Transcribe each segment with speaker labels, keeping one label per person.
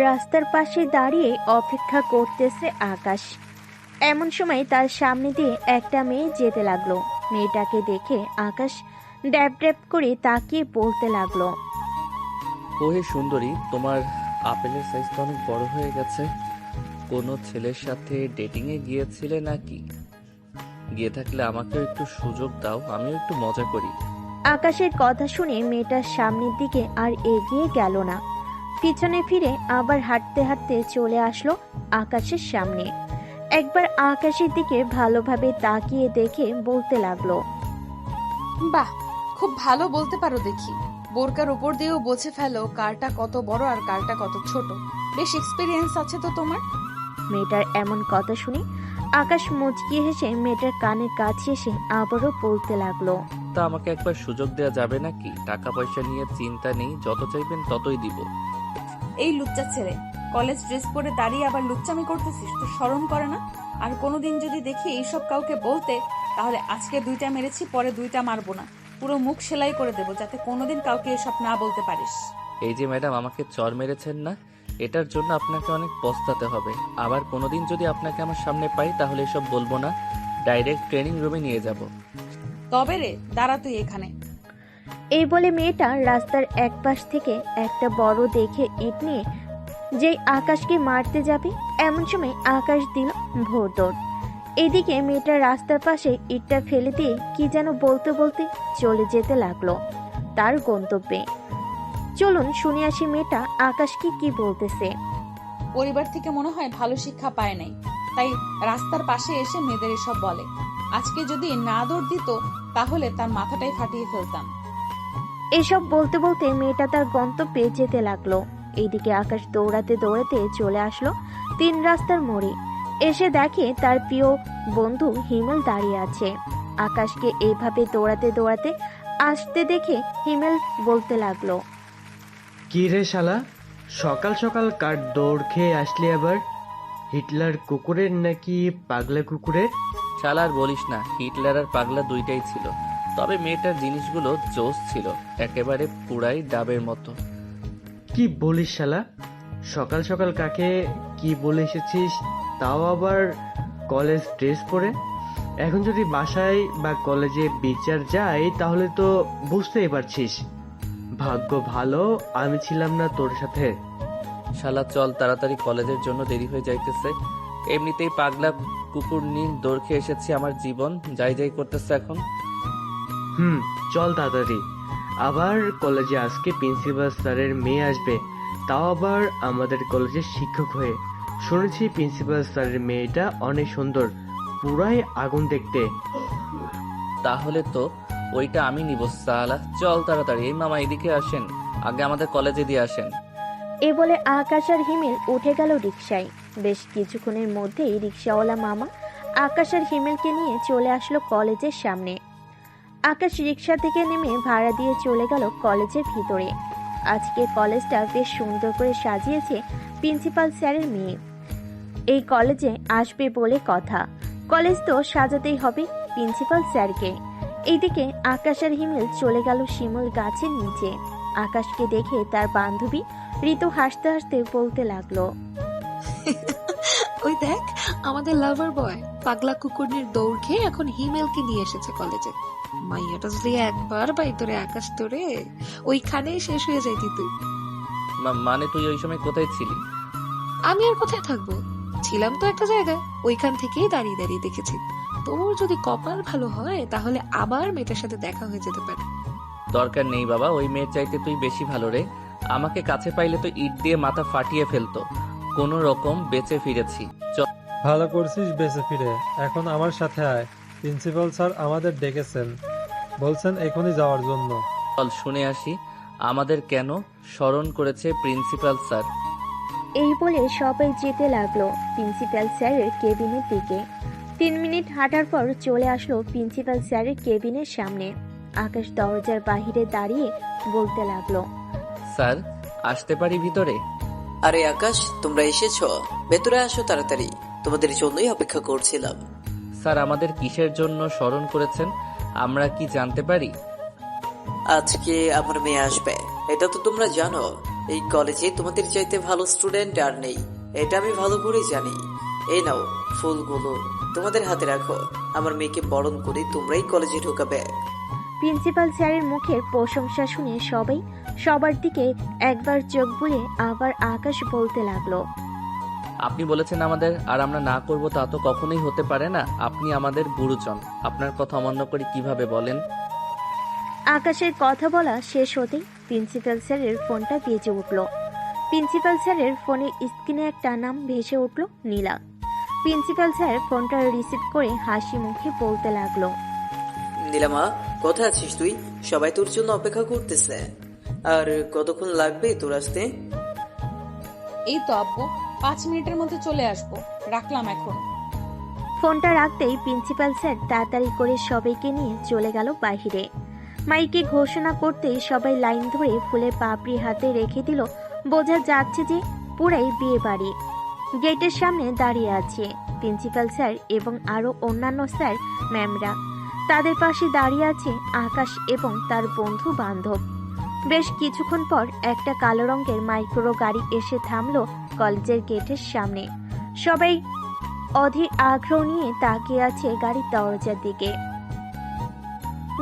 Speaker 1: রাস্তার পাশে দাঁড়িয়ে অপেক্ষা করতেছে আকাশ। এমন সময় তার সামনে দিয়ে একটা মেয়ে যেতে লাগলো। মেয়েটাকে দেখে আকাশ ড্যাব ড্যাব করে তাকিয়ে বলতে লাগলো,
Speaker 2: ওহে সুন্দরী, তোমার আপেলের সাইজ তো অনেক বড় হয়ে গেছে। কোনো ছেলের সাথে ডেটিংয়ে গিয়েছিলে নাকি? গিয়ে থাকলে আমাকেও একটু সুযোগ দাও, আমিও একটু মজা করি।
Speaker 1: আকাশের কথা শুনে মেয়েটার সামনের দিকে আর এগিয়ে গেল না। পিছনে ফিরে আবার হাঁটতে হাঁটতে চলে আসলো আকাশের সামনে। একবার আকাশের দিকে ভালোভাবে তাকিয়ে দেখে বলতে লাগলো,
Speaker 3: বাহ, খুব ভালো বলতে পারো দেখি। বোরকার উপর দিয়েও বুঝে ফেলো কারটা কত বড় আর কারটা কত ছোট। বেশ এক্সপিরিয়েন্স আছে তো তোমার।
Speaker 1: মেয়েটার এমন কথা শুনে আকাশ মুচকিয়ে হেসে মেয়েটার কানের কাছে এসে আবারও বলতে লাগলো,
Speaker 2: তা আমাকে একবার সুযোগ দেওয়া যাবে নাকি? টাকা পয়সা নিয়ে চিন্তা নেই, যত চাইবেন ততই দিব।
Speaker 3: এই লুচ্চা ছেলে, কলেজ ড্রেস পরে দাঁড়িয়ে আবার লুচ্চামি করতেছিস, তো শরম করে না? আর কোনোদিন যদি দেখি এইসব কাউকে বলতে, তাহলে আজকে 2টা মেরেছি, পরে 2টা মারবো না, পুরো মুখ সেলাই করে দেবো, যাতে কোনোদিন কাউকে এসব না বলতে পারিস।
Speaker 2: এই যে ম্যাডাম আমাকে চর মেরেছেন না, এটার জন্য আপনাকে অনেক পস্তাতে হবে। আবার কোনোদিন যদি আপনাকে আমার সামনে পাই তাহলে এসব বলবো না, ডাইরেক্ট ট্রেনিং রুমে নিয়ে যাব।
Speaker 3: তবে রে, দাঁড়া তুই এখানে।
Speaker 1: এই বলে মেয়েটা রাস্তার এক পাশ থেকে একটা বড় দেখে ইট নিয়ে যেই আকাশকে মারতে যাবে, এমন সময় আকাশ দিল ভোর দৌড়। এদিকে মেয়েটা রাস্তার পাশে ইটটা ফেলে দিয়ে কি যেন বলতে বলতে চলে যেতে লাগলো তার গন্তব্যে। চলুন শুনে আসি মেয়েটা আকাশকে কি বলতেছে।
Speaker 3: পরিবার থেকে মনে হয় ভালো শিক্ষা পায় নাই, তাই রাস্তার পাশে এসে মেয়েদের এসব বলে। আজকে যদি না দৌড় দিত, তাহলে তার মাথাটাই ফাটিয়ে ফেলতাম।
Speaker 1: এসব বলতে বলতে মেয়েটা তার গন্তব্যে যেতে লাগলো। এইদিকে আকাশ দৌড়াতে দৌড়াতে চলে আসলো 3 রাস্তার মোড়ে। এসে দেখে তার প্রিয় বন্ধু হিমেল দাঁড়িয়ে আছে। আকাশকে এইভাবে দৌড়াতে দৌড়াতে আসতে দেখে হিমেল বলতে লাগলো,
Speaker 4: কি রে শালা, সকাল সকাল কার দৌড় খেয়ে আসলি আবার? হিটলার কুকুরের নাকি পাগলা কুকুরের?
Speaker 2: শালা আর বলিস না, হিটলার আর পাগলা দুইটাই ছিল। তবে মেয়েটার জিনিসগুলো জোস ছিল, একেবারে পুরাই ডাবের মতো।
Speaker 4: কি বলিস শালা, সকাল সকাল কাকে কি বলে এসেছিস, তাও আবার কলেজ ড্রেস পরে? এখন যদি বাসায় বা কলেজে বিচার যাই তাহলে তো বুঝতেই পারছিস। ভাগ্য ভালো আমি ছিলাম না তোর সাথে।
Speaker 2: শালা চল তাড়াতাড়ি, কলেজের জন্য দেরি হয়ে যাইতেছে। এমনিতেই পাগলা কুকুর নিয়ে দৌড় খেয়ে এসেছি, আমার জীবন যাই যাই করতেছে এখন।
Speaker 4: চল তাড়াতাড়ি। আবার কলেজে আজকে প্রিন্সিপাল স্যারের মেয়ে আসবে, তাও আবার আমাদের কলেজের শিক্ষক হয়ে। শুনেছি প্রিন্সিপাল স্যারের মেয়েটা অনেক সুন্দর, পুরাই আগুন দেখতে।
Speaker 2: তাহলে তো ওইটা আমি নিব শালা। চল তাড়াতাড়ি। এই মামা এদিকে আসেন, আগে আমাদের কলেজে দিয়ে আসেন।
Speaker 1: এ বলে আকাশ আর হিমেল উঠে গেল রিকশায়। বেশ কিছুক্ষণের মধ্যেই রিকশাওয়ালা মামা আকাশ আর হিমেলকে নিয়ে চলে আসলো কলেজের সামনে। আকাশ রিকশা থেকে নেমে ভাড়া দিয়ে চলে গেল কলেজের ভিতরে। আজকে কলেজটা বেশ সুন্দর করে সাজিয়েছে প্রিন্সিপাল স্যারের মেয়ে। এই কলেজে আসবে বলে কথা, কলেজ তো সাজাতেই হবে প্রিন্সিপাল স্যারকে। এইদিকে আকাশ আর হিমেল চলে গেল শিমুল গাছের নিচে। আকাশকে দেখে তার বান্ধবী ঋতু হাসতে হাসতে বলতে লাগলো,
Speaker 5: ওই দেখ, আমাদের লাভার বয় পাগলা কুকুরনির দৌড় খেয়ে এখন হিমেলকে নিয়ে এসেছে কলেজে। মাইয়াটা যদি একবার বাইতরে আকাশ তোরে, ওইখানেই শেষ হয়ে যাইতি তুই।
Speaker 2: মানে তুই ওই সময় কোথায় ছিলি?
Speaker 5: আমি আর কোথায় থাকবো, ছিলাম তো একটা জায়গায়, ওইখান থেকেই দাঁড়িয়ে দাঁড়িয়ে দেখেছি। তোর যদি কপাল ভালো হয় তাহলে আবার মেয়েটার সাথে দেখা হয়ে যেতে পারে।
Speaker 2: দরকার নেই বাবা, ওই মেয়ের চাইতে তুই বেশি ভালো রে। আমাকে কাছে পাইলে তো ইট দিয়ে মাথা ফাটিয়ে ফেলতো। কোনো রকম বেঁচে ফিরেছি। চল।
Speaker 6: ভালো করছিস বেঁচে ফিরে। এখন আমার সাথে আয়, প্রিন্সিপাল স্যার আমাদের ডেকেছেন, বলছেন এখনই যাওয়ার জন্য।
Speaker 2: চল শুনে আসি আমাদের কেন স্মরণ করেছে প্রিন্সিপাল স্যার।
Speaker 1: এই বলে সবাই যেতে লাগলো প্রিন্সিপাল স্যারের কেবিনের দিকে। 3 মিনিট হাঁটার পর চলে আসলো প্রিন্সিপাল স্যারের কেবিনের সামনে। আকাশ দরজার বাহিরে দাঁড়িয়ে বলতে লাগলো,
Speaker 2: স্যার আসতে পারি ভিতরে?
Speaker 7: আরে আকাশ, তোমরা এসেছো, ভেতরে আসো তাড়াতাড়ি, তোমাদের জন্যই অপেক্ষা করছিলাম।
Speaker 2: স্যার আমাদের কিসের জন্য স্মরণ করেছেন আমরা কি জানতে পারি?
Speaker 7: আজকে আমার মেয়ে আসবে, এটা তো তোমরা জানো। এই কলেজে তোমাদের চাইতে ভালো স্টুডেন্ট আর নেই, এটা আমি ভালো করে জানি। এই নাও ফুলগুলো, তোমাদের হাতে রাখো। আমার মেয়েকে বরণ করে তোমরাই কলেজে ঢোকাবে।
Speaker 1: প্রিন্সিপাল স্যারের মুখের প্রশংসা শুনে সবাই সবার দিকে একবার চোখ বুলে আবার আকাশ বলতে লাগলো।
Speaker 2: আপনি বলেছেন আমাদের, আর আমরা না করব তা তো কখনোই হতে পারে না। আপনি আমাদের গুরুজন, আপনার কথা অমান্য করে কিভাবে বলেন?
Speaker 1: আকাশের কথা বলা শেষ হতেই প্রিন্সিপাল স্যারের ফোনটা বেজে উঠল। প্রিন্সিপাল স্যারের ফোনের স্ক্রিনে একটা নাম ভেসে উঠল, নীলা। প্রিন্সিপাল স্যার ফোনটা রিসিভ করে হাসি মুখে বলতে লাগলো।
Speaker 7: নীলামা, কোথায় আছিস তুই? সবাই তোর জন্য অপেক্ষা করতেছে। আর কতক্ষণ লাগবে তোর আসতে?
Speaker 3: এই তো আব্বু, 5 মিনিটের মধ্যে চলে আসবো। রাখলাম এখন।
Speaker 1: ফোনটা রাখতেই প্রিন্সিপাল স্যার তাড়াতাড়ি করে সবাইকে নিয়ে চলে গেল বাইরে। মাইকে ঘোষণা করতেই সবাই লাইন ধরে ফুলের পাপড়ি হাতে রেখে দিল। বোঝা যাচ্ছে যে পুরাই বিয়ে বাড়ি। গেটের সামনে দাঁড়িয়ে আছে প্রিন্সিপাল স্যার এবং আরো অন্যান্য স্যার ম্যামরা। তাদের পাশে দাঁড়িয়ে আছে আকাশ এবং তার বন্ধু বান্ধব। বেশ কিছুক্ষণ পর একটা কালো রঙের মাইক্রো গাড়ি এসে থামলো কলেজের গেটের সামনে। সবাই অধীর আগ্রহ নিয়ে তাকিয়ে আছে গাড়ির দরজার দিকে।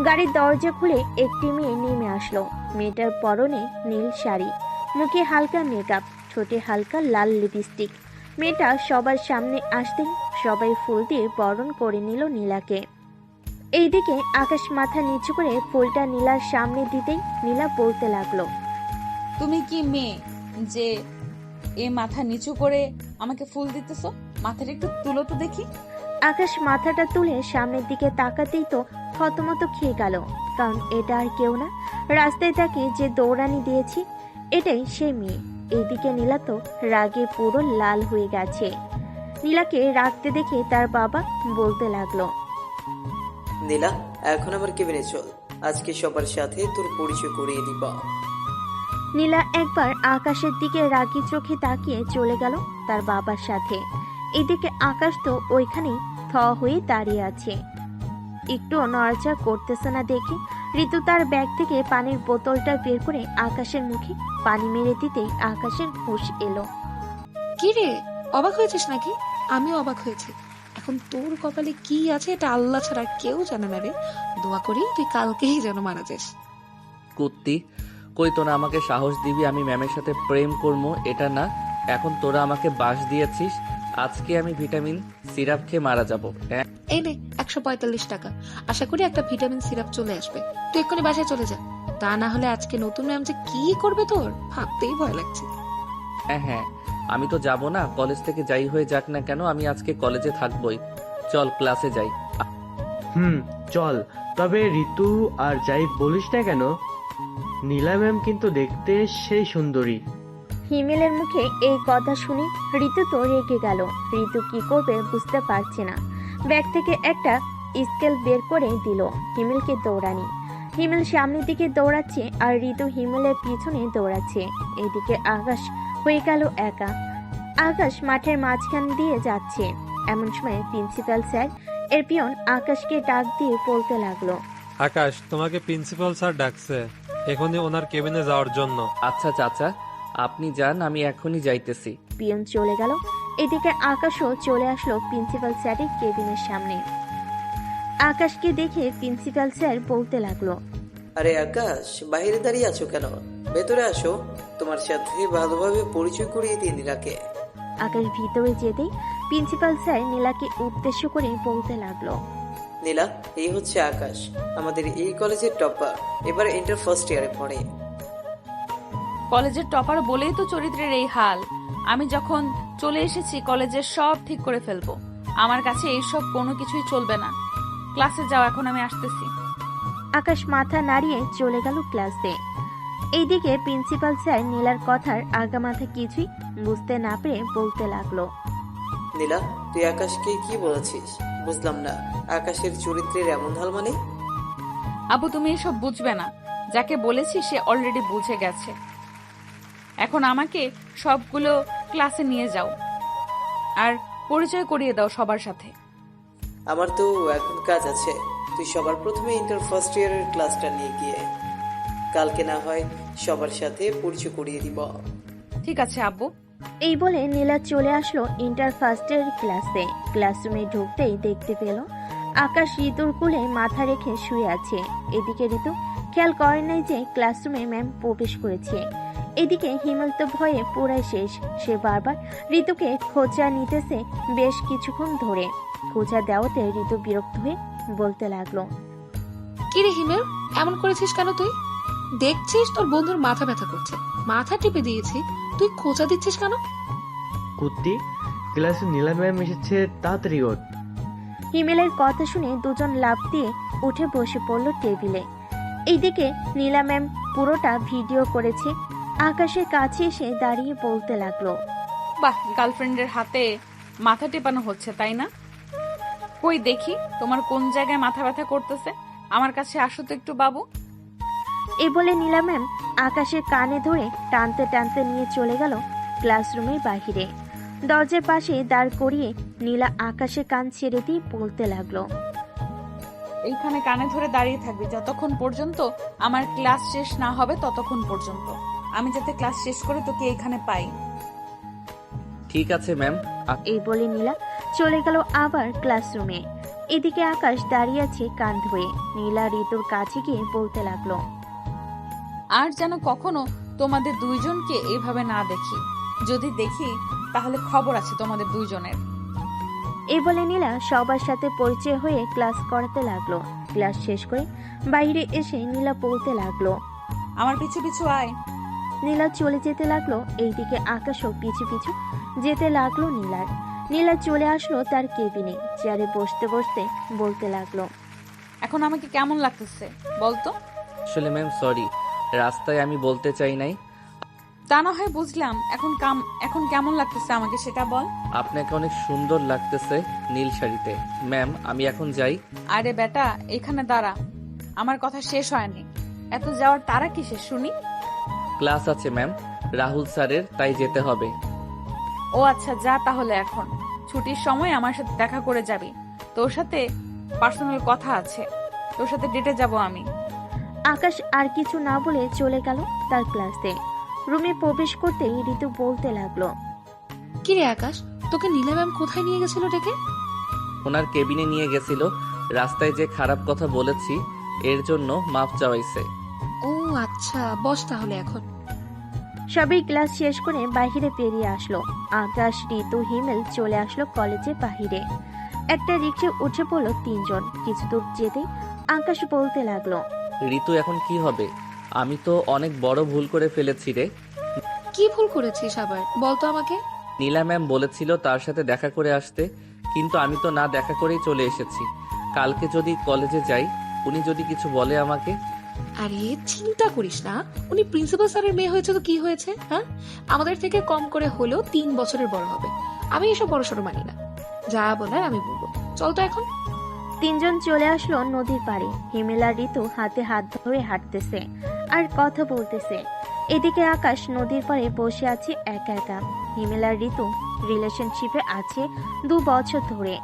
Speaker 1: গাড়ির দরজা খুলে একটি মেয়ে নেমে আসলো। মেয়েটার পরনে নীল শাড়ি, মুখে হালকা মেকআপ, ঠোঁটে হালকা লাল লিপস্টিক। মেয়েটা সবার সামনে আসতেই সবাই ফুল দিয়ে বরণ করে নিল নীলাকে। এইদিকে আকাশ মাথা নিচু করে ফুলটা নীলার সামনে দিতেই নীলা বলতে লাগলো।
Speaker 3: তুমি কি মেয়ে যে এ মাথা নিচু করে আমাকে ফুল দিতেছো? মাথাটা একটু তুলো তো দেখি।
Speaker 1: আকাশ মাথাটা তুলে সামনের দিকে তাকাতেই তো থতমত খেয়ে গেল, কারণ এটা আর কেউ না, রাস্তায় তাকে যে দৌড়ানি দিয়েছি এটাই সে মেয়ে। এইদিকে নীলা তো রাগে পুরো লাল হয়ে গেছে। নীলাকে রাখতে দেখে তার বাবা বলতে লাগলো।
Speaker 7: নীলা, এখন আমার কেবিনে চল, আজকে সবার সাথে তোর পরিচয় করিয়ে দিবা।
Speaker 1: নীলা একবার আকাশের দিকে রাগি চোখে তাকিয়ে চলে গেল তার বাবার সাথে। এদিকে আকাশ তো ওইখানেই থ হয়ে দাঁড়িয়ে আছে, একটু নড়াচড়া করতেছে না দেখে ঋতু তার ব্যাগ থেকে পানির বোতলটা বের করে আকাশের মুখে পানি মেরে দিতেই আকাশের হুঁশ এলো।
Speaker 5: কি রে, অবাক হয়েছিস নাকি? আমিও অবাক হয়েছি। এখন তোর কপালে কি আছে এটা আল্লাহ ছাড়া কেউ জানে না রে। দোয়া করি তুই কালকেই যেন মারা যাস।
Speaker 2: কুত্তি, কই তোরা আমাকে সাহস দিবি আমি ম্যামের সাথে প্রেম করবো? এটা না, এখন তোরা আমাকে বাস দিয়েছিস। আজকে আমি ভিটামিন সিরাপ খেয়ে মারা যাবো। হ্যাঁ,
Speaker 5: এই নে 145 টাকা। আশা করি একটা ভিটামিন সিরাপ চলে আসবে। তুই এক্ষুনি বাসায় চলে যা, তা না হলে আজকে নতুন ম্যাম যে কি করবে তোর ভাবতেই ভয় লাগছে।
Speaker 2: হ্যাঁ, আমি তো যাব না। কলেজ থেকে যাই হয়ে যাক না কেন, আমি আজকে কলেজে থাকবোই। চল ক্লাসে যাই।
Speaker 4: চল। তবে ঋতু, আর যাই বলিস না কেন, নীলা ম্যাম কিন্তু দেখতে সেই সুন্দরী।
Speaker 1: হিমেলের মুখে এই কথা শুনে ঋতু তো রেগে গেল। ঋতু কি করবে বুঝতে পারছে না। ব্যাগ থেকে একটা স্কেল বের করে দিল হিমেলকে দৌড়ানি। হিমেল সামনের দিকে দৌড়াচ্ছে আর ঋতু হিমেলের পিছনে দৌড়াচ্ছে। এদিকে আকাশ হয়ে গেল একা। আকাশ মাঠের মাঝখান দিয়ে যাচ্ছে। এমন সময় প্রিন্সিপাল স্যার এর পিয়ন আকাশকে ডাক দিয়ে বলতে লাগলো।
Speaker 6: আকাশ, তোমাকে প্রিন্সিপাল স্যার ডাকছে এখনই ওনার কেবিনে যাওয়ার জন্য।
Speaker 2: আচ্ছা চাচা, আপনি যান, আমি এখনই যাইতেছি।
Speaker 1: পিয়ন চলে গেল। এদিকে আকাশও চলে আসলো প্রিন্সিপাল স্যারের কেবিনের সামনে। আকাশকে দেখে প্রিন্সিপাল স্যার বলতে লাগলো।
Speaker 7: আরে আকাশ, বাইরে দাঁড়িয়ে আছো কেন? ভেতরে আসো, তোমার সাথে ভালোভাবে পরিচয় করিয়ে দিই নীলাকে।
Speaker 1: আকাশ ভিতরে যেতেই প্রিন্সিপাল স্যার নীলাকে উদ্দেশ্য করে বলতে লাগলো।
Speaker 7: নীলা, এই হচ্ছে আকাশ, আমাদের এই কলেজের টপার, এবার ইন্টার ফার্স্ট ইয়ারে পড়ে।
Speaker 3: কলেজের টপার বলেই তো চরিত্রের এই হাল। আমি যখন চলে এসেছি কলেজের সব ঠিক করে ফেলবো। আমার কাছে এইসব কোনো কিছুই চলবে না। ক্লাসে যাও, এখন আমি আসতেছি।
Speaker 1: আকাশ মাথা নাড়িয়ে চলে গেল ক্লাসে। এইদিকে প্রিন্সিপাল স্যার নীলার কথার আগামাথা কিছুই বুঝতে না পেরে বলতে লাগলো।
Speaker 7: নীলা, তুই আকাশকে কি বলেছিস? বুঝলাম না, আকাশের চরিত্রের এমন হাল মানে?
Speaker 3: আবু, তুমি এসব বুঝবে না। যাকে বলেছি সে অলরেডি বুঝে গেছে। এখন আমাকে সবগুলো ক্লাসে নিয়ে যাও আর পরিচয় করিয়ে দাও সবার সাথে।
Speaker 7: আমার তো এখন কাজ আছে, তুই সবার প্রথমে ইন্টার ফার্স্ট ইয়ারের ক্লাসটা নিয়ে গিয়ে কালকে না হয় সবার সাথে পরিচয় করিয়ে দিব।
Speaker 3: ঠিক আছে আব্বু।
Speaker 1: এই বলে নীলা চলে আসলো ইন্টার ফার্স্টের ক্লাসে। ক্লাসরুমে ঢুকতেই দেখতে পেল আকাশ ঋতুর কোলে মাথা রেখে শুয়ে আছে। এদিকে ঋতু খেয়াল করে নাই যে ক্লাসরুমে ম্যাম প্রবেশ করেছে। এদিকে হিমেল তো ভয়ে পুরাই শেষ। সে বারবার ঋতুকে খোঁচা নিতেছে বেশ কিছুক্ষণ ধরে। খোঁচা দেওয়াতে ঋতু বিরক্ত হয়ে বলতে লাগলো,
Speaker 5: কিরে হিমেল, এমন করেছিস কেন তুই? দেখছিস তোর বন্ধুর মাথা ব্যথা করছে, মাথা টিপে দিয়েছি, তুই খোঁচা দিচ্ছিস কেন?
Speaker 4: কুত্তি, ক্লাসে নীলা ম্যাম এসেছে, তাড়াতাড়ি ওঠ।
Speaker 1: হিমেলের কথা শুনে দুজন লাফ দিয়ে উঠে বসে পড়ল টেবিলে। এইদিকে নীলা ম্যাম পুরোটা ভিডিও করেছে। আকাশের কাছে এসে দাঁড়িয়ে বলতে লাগলো,
Speaker 3: বাহ, গার্লফ্রেন্ডের হাতে মাথা টেপানো হচ্ছে তাই না? কই দেখি তোমার কোন জায়গায় মাথা ব্যথা করতেছে, আমার কাছে আসো তো একটু বাবু।
Speaker 1: এই বলে নীলা ম্যাম আকাশের কানে ধরে টানতে টানতে নিয়ে চলে গেল ক্লাসরুমের বাহিরে। দরজার পাশে দাঁড় করিয়ে নীলা আকাশের কান ছেড়ে দিয়ে বলতে লাগলো,
Speaker 3: এইখানে কানে ধরে দাঁড়িয়ে থাকবি যতক্ষণ পর্যন্ত আমার ক্লাস শেষ না হবে, ততক্ষণ পর্যন্ত। আমি যাতে ক্লাস শেষ করে তোকে এখানে পাই।
Speaker 2: ঠিক আছে ম্যাম।
Speaker 1: এই বলে নীলা চলে গেল আবার ক্লাসরুমে। এদিকে আকাশ দাঁড়িয়ে আছে কান ধরে। নীলা ঋতুর কাছে গিয়ে বলতে লাগলো,
Speaker 3: আর যেন কখনো তোমাদের দুইজনকে এইভাবে না দেখি। যদি দেখি তাহলে খবর আছে তোমাদের দুইজনের।
Speaker 1: এই বলে নীলা সবার সাথে পরিচয় হয়ে ক্লাস করাতে লাগলো। ক্লাস শেষ করে বাইরে এসে নীলা বলতে লাগলো,
Speaker 3: আমার পিছু পিছু আয়।
Speaker 1: নীলা চলে যেতে লাগলো। এইদিকে আকাশও পিছু পিছু যেতে লাগলো নীলার। নীলা চলে আসলো তার কেবিনে। চেয়ারে বসতে বসতে বলতে লাগলো,
Speaker 3: এখন আমাকে কেমন লাগতেছে বলতো?
Speaker 2: আসলে ম্যাম সরি, রাস্তায় আমি বলতে চাই নাই।
Speaker 3: তা না হয় বুঝলাম, এখন কেমন লাগতেছে আমাকে সেটা বল।
Speaker 2: আপনাকে অনেক সুন্দর লাগতেছে নীল শাড়িতে। ম্যাম আমি এখন যাই।
Speaker 3: আরে বেটা, এখানে দাঁড়া, আমার কথা শেষ হয়নি। এত যাওয়ার তারা কিসের শুনি?
Speaker 2: ক্লাস আছে ম্যাম, রাহুল স্যারের, তাই যেতে হবে।
Speaker 3: ও আচ্ছা, যা তাহলে। এখন ছুটির সময় আমার সাথে দেখা করে যাবি। তোর সাথে পার্সোনাল কথা আছে, তোর সাথে ডেটে যাব আমি।
Speaker 1: আকাশ আর কিছু না বলে চলে গেল তার ক্লাসে। রুমে প্রবেশ করতেই ঋতু বলতে লাগলো,
Speaker 5: কিরে আকাশ, তোকে নীলা ম্যাম কোথায় নিয়ে গেছিল ডেকে?
Speaker 2: ওনার কেবিনে নিয়ে গেছিল। রাস্তায় যে খারাপ কথা বলেছি এর জন্য মাফ চাওয়াইছে।
Speaker 5: ও আচ্ছা, বস তাহলে এখন।
Speaker 1: সবই ক্লাস শেষ করে বাইরে বেরিয়ে আসলো। আকাশ, ঋতু, হিমেল চলে আসলো কলেজের বাহিরে। একটা রিক্সায় উঠে পড়লো তিনজন। কিছু দূর যেতেই আকাশ বলতে লাগলো,
Speaker 2: ঋতু এখন কি হবে? আমি তো অনেক বড় ভুল করে ফেলেছি রে।
Speaker 5: কি ভুল করেছিস আবার, বলতো আমাকে।
Speaker 2: নীলা ম্যাম বলেছিল তার সাথে দেখা করে আসতে, কিন্তু আমি তো না দেখা করেই চলে এসেছি। কালকে যদি কলেজে যাই, উনি যদি কিছু বলে আমাকে।
Speaker 5: আরে চিন্তা করিস না, উনি প্রিন্সিপাল স্যারের মেয়ে হয়েছে তো কি হয়েছে, হ্যাঁ? আমাদের থেকে কম করে হলেও 3 বছরের বড় হবে। আমি এসব বড় সড়ো মানি না, যা বলার আমি বলবো। চল তো এখন।
Speaker 1: তিনজন চলে আসলো নদীর পাড়ে। হিমেল আর ঋতু হাতে হাত ধরে হাঁটতেছে আর কথা বলতেছে। এদিকে আকাশ নদীর পাড়ে বসে আছে একা একা। হিমেল আর ঋতু রিলেশনশিপে আছে 2 বছর ধরে।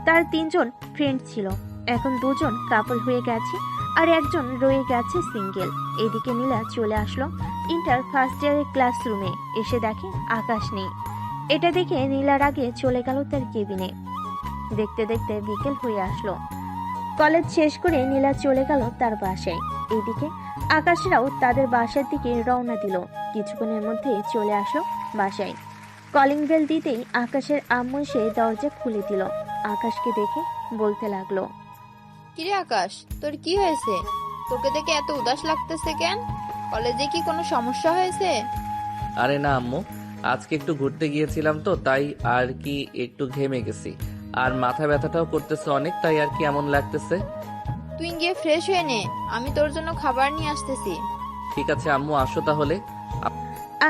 Speaker 1: তার 3জন ফ্রেন্ড ছিল, এখন 2জন কাপল হয়ে গেছে আর একজন রয়ে গেছে সিঙ্গেল। এদিকে নীলা চলে আসলো ইন্টার ফার্স্ট ইয়ারের ক্লাসরুমে। এসে দেখে আকাশ নেই। এটা দেখে নীলার আগে চলে গেল তার কেবিনে। দেখতে দেখতে বিকেল হয়ে আসলো। কলেজ শেষ করে নীলা চলে গেল তার বাসায়। এইদিকে আকাশরাও তাদের বাসার দিকে রওনা দিল। কিছুক্ষণের মধ্যে চলে আসলো বাসায়। কলিং বেল দিতেই আকাশের আম্মু এসে দরজা খুলে দিল। আকাশকে দেখে বলতে লাগলো,
Speaker 8: কিরে আকাশ, তোর কি হয়েছে? তোকে দেখে এত উদাস লাগতেছে কেন? কলেজে কি কোনো সমস্যা হয়েছে?
Speaker 2: আরে না আম্মু, আজকে একটু ঘুরতে গিয়েছিলাম তো, তাই আর কি একটু ঘেমে গেছি। আর মাথা ব্যথাটাও করতেছে অনেক, তাই আর কি এমন লাগতেছে।
Speaker 8: তুই গিয়ে ফ্রেশ হয়ে নে, আমি তোর জন্য খাবার নিয়ে আসতেছি।
Speaker 2: ঠিক আছে আম্মু, আসো তাহলে।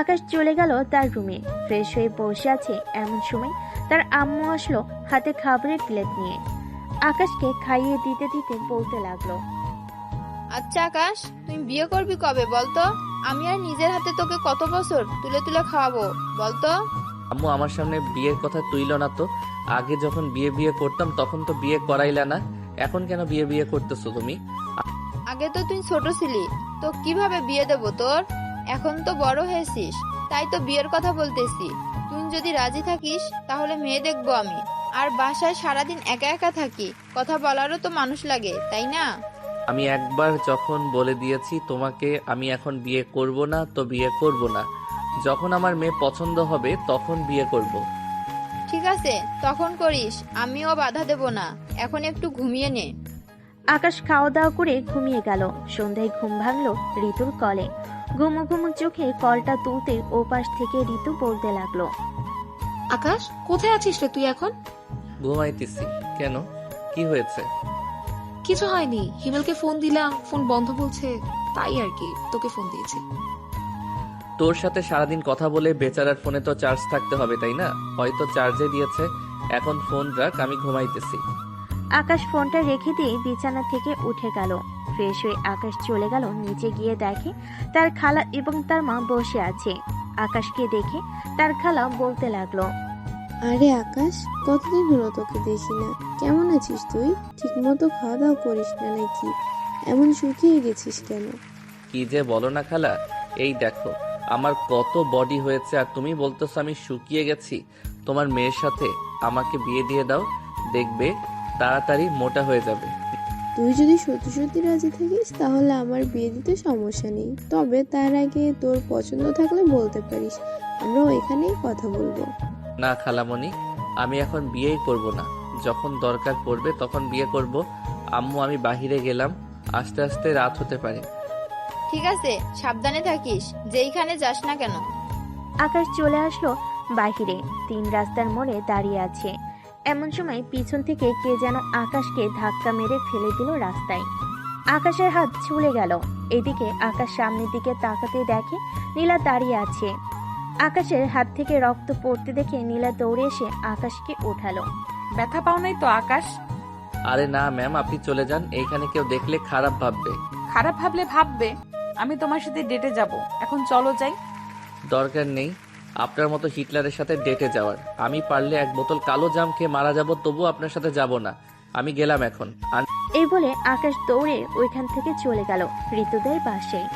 Speaker 1: আকাশ চলে গেল তার রুমে। ফ্রেশ হয়ে বসে আছে এমন সময় তার আম্মু আসলো হাতে খাবারের প্লেট নিয়ে। আকাশকে খাইয়ে দিতে দিতে বলতে লাগলো,
Speaker 8: আচ্ছা আকাশ, তুই বিয়ে করবি কবে বলতো? আমি আর নিজের হাতে তোকে কত বছর তুলে তুলে খাওয়াবো বলতো?
Speaker 2: আম্মু আমার সামনে বিয়ের কথা তুইল না তো। আগে যখন বিয়ে বিয়ে করতাম তখন তো বিয়ে করাইলা না, এখন কেন বিয়ে বিয়ে করতেছো তুমি?
Speaker 8: আগে তো তুই ছোট ছিলি, তো কিভাবে বিয়ে দেবো তোর? এখন তো বড় হয়েছিস, তাই তো বিয়ের কথা বলতেছি। তুই যদি রাজি থাকিস তাহলে মেয়ে দেখবো আমি। আর বাসায় সারাদিন একা একা থাকি, কথা বলারও তো মানুষ লাগে, তাই না?
Speaker 2: আমি একবার যখন বলে দিয়েছি তোমাকে আমি এখন বিয়ে করব না, তো বিয়ে করব না। যখন আমার মেয়ে পছন্দ হবে তখন বিয়ে করব।
Speaker 8: ঠিক আছে, তখন করিস, আমিও বাধা দেব না। এখন একটু ঘুমিয়ে নে।
Speaker 1: আকাশ খাওয়া দাওয়া করে ঘুমিয়ে গেল। সন্ধ্যায় ঘুম ভাঙলো ঋতুর কলে। ঘুমো ঘুমো চোখে কলটা তুলতে ওপাশ থেকে ঋতু বলতে লাগলো,
Speaker 5: আকাশ, কোথায় আছিস রে তুই এখন?
Speaker 2: ঘুমাইতেছি। কেন, কি হয়েছে?
Speaker 5: কিছু হয়নি, হিমেলকে ফোন দিলাম, ফোন বন্ধ বলছে, তাই আর কি তোকে ফোন দিয়েছি।
Speaker 2: তোর সাথে সারাদিন কথা বলে বেচারার ফোনে তো চার্জ থাকতে হবে, তাই না? হয়তো চার্জে দিয়েছে। এখন ফোন রাখ, আমি ঘুমাইতেছি।
Speaker 1: আকাশ ফোনটা রেখে দিয়ে বিছানা থেকে উঠে গেল। ফ্রেশ হয়ে আকাশ চলে গেল নিচে, গিয়ে দেখে তার খালা এবং তার মা বসে আছে। আকাশকে দেখে তার খালা বলতে লাগলো,
Speaker 9: আরে আকাশ, কতদিন হলো তোকে দেখি না। কেমন আছিস তুই? ঠিক মতো খাওয়া দাওয়া করিস না নাকি? এমন শুকিয়ে গেছিস কেন?
Speaker 2: কি যে বলো না খালা, এই দেখো আমার কত বডি হয়েছে আর তুমি বলতেছো আমি শুকিয়ে গেছি। তোমার মেয়ের সাথে আমাকে বিয়ে দিয়ে দাও, দেখবে তাড়াতাড়ি মোটা হয়ে যাবে।
Speaker 9: তুই যদি সত্যি সত্যি রাজি থাকিস তাহলে আমার বিয়ে দিতে সমস্যা নেই, তবে তার আগে তোর পছন্দ থাকলে বলতে পারিস, আমরা ওইখানেই কথা বলবো।
Speaker 2: না খালামণি, আমি এখন বিয়েই করব না। যখন দরকার পড়বে তখন বিয়ে করব। আম্মু, আমি বাহিরে গেলাম, আস্তে আস্তে রাত হতে পারে।
Speaker 8: ঠিক আছে, সাবধানে থাকিস, যেইখানে যাস না কেন।
Speaker 1: আকাশ চলে আসলো বাহিরে। 3 রাস্তার মোড়ে দাঁড়িয়ে আছে। এমন সময় পিছন থেকে কে যেন আকাশকে ধাক্কা মেরে ফেলে দিল রাস্তায়। আকাশের হাত ছুলে গেল। এদিকে আকাশ সামনের দিকে তাকাতে দেখে নীলা দাঁড়িয়ে আছে। আকাশের হাত থেকে রক্ত পড়তে দেখে নীলা দৌড়ে এসে আকাশকে ওঠালো।
Speaker 3: ব্যথা পাও নাই তো আকাশ?
Speaker 2: আরে না ম্যাম, আপনি চলে যান, এইখানে কেউ দেখলে খারাপ ভাববে।
Speaker 3: খারাপ ভাবলে ভাববে, আমি তোমার সাথে ডেটে যাব। এখন চলো যাই।
Speaker 2: দরকার নেই আপনার মতো হিটলারের সাথে ডেটে যাওয়ার। আমি পারলে 1 বোতল কালো জাম খেয়ে মারা যাব, তবু আপনার সাথে যাব না। আমি গেলাম এখন।
Speaker 1: এই বলে আকাশ দৌড়ে ওইখান থেকে চলে গেল ঋতুদের বাসায়।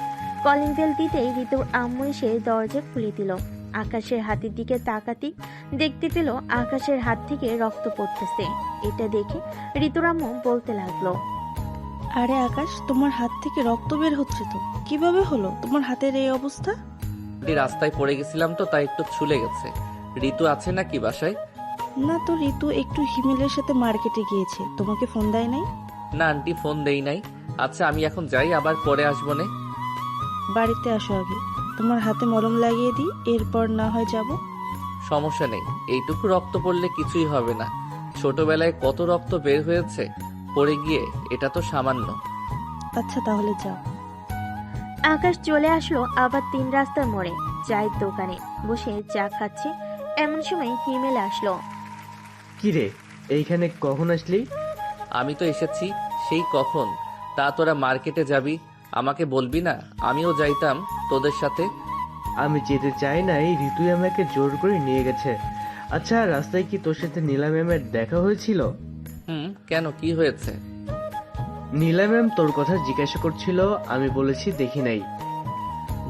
Speaker 1: কলিং বেল দিতেই ঋতুর আম্মু এসে দরজা খুলে দিল। আকাশের হাতের দিকে তাকাতেই দেখতে পেল আকাশের হাত থেকে রক্ত পড়তেছে। এটা দেখে ঋতুর আম্মু বলতে লাগলো,
Speaker 10: আরে আকাশ, তোমার হাত থেকে রক্ত বের হচ্ছে তো, কিভাবে হলো তোমার হাতের এই অবস্থা?
Speaker 2: রাস্তায় পড়ে গেছিলাম তো, তাই একটু ছুলে গেছে। ঋতু আছে নাকি বাসায়?
Speaker 10: না তো, ঋতু একটু হিমেলের সাথে মার্কেটে গিয়েছে, তোমাকে ফোন দেয় নাই?
Speaker 2: না আন্টি, ফোন দেই নাই। আচ্ছা আমি এখন যাই, আবার পরে আসবো নে।
Speaker 10: বাড়িতে আসো আগে, তোমার হাতে মলম লাগিয়ে দিই, এরপর না হয় যাব।
Speaker 2: সমস্যা নেই, এইটুকু রক্ত পড়লে কিছুই হবে না। ছোটবেলায় কত রক্ত বের হয়েছে পড়ে গিয়ে, এটা তো সামান্য।
Speaker 10: আচ্ছা তাহলে যাও।
Speaker 1: আকাশ চলে আসলো আবার 3 রাস্তার মোড়ে চায়ের দোকানে বসে চা খাচ্ছে। এমন সময় হিমেল আসলো।
Speaker 4: কি রে, এইখানে কখন আসলি?
Speaker 2: আমি তো এসেছি সেই কখন। তা তোরা মার্কেটে যাবি, আমাকে বলবি না? আমিও যাইতাম তোদের সাথে।
Speaker 4: আমি যেতে চাই নাই, ঋতুই আমাকে জোর করে নিয়ে গেছে। আচ্ছা, রাস্তায় কি তোর সাথে নীলা ম্যামের দেখা হয়েছিল?
Speaker 2: কেন, কি হয়েছে?
Speaker 4: নীলা ম্যাম তোর কথা জিজ্ঞাসা করছিল, আমি বলেছি দেখি নাই।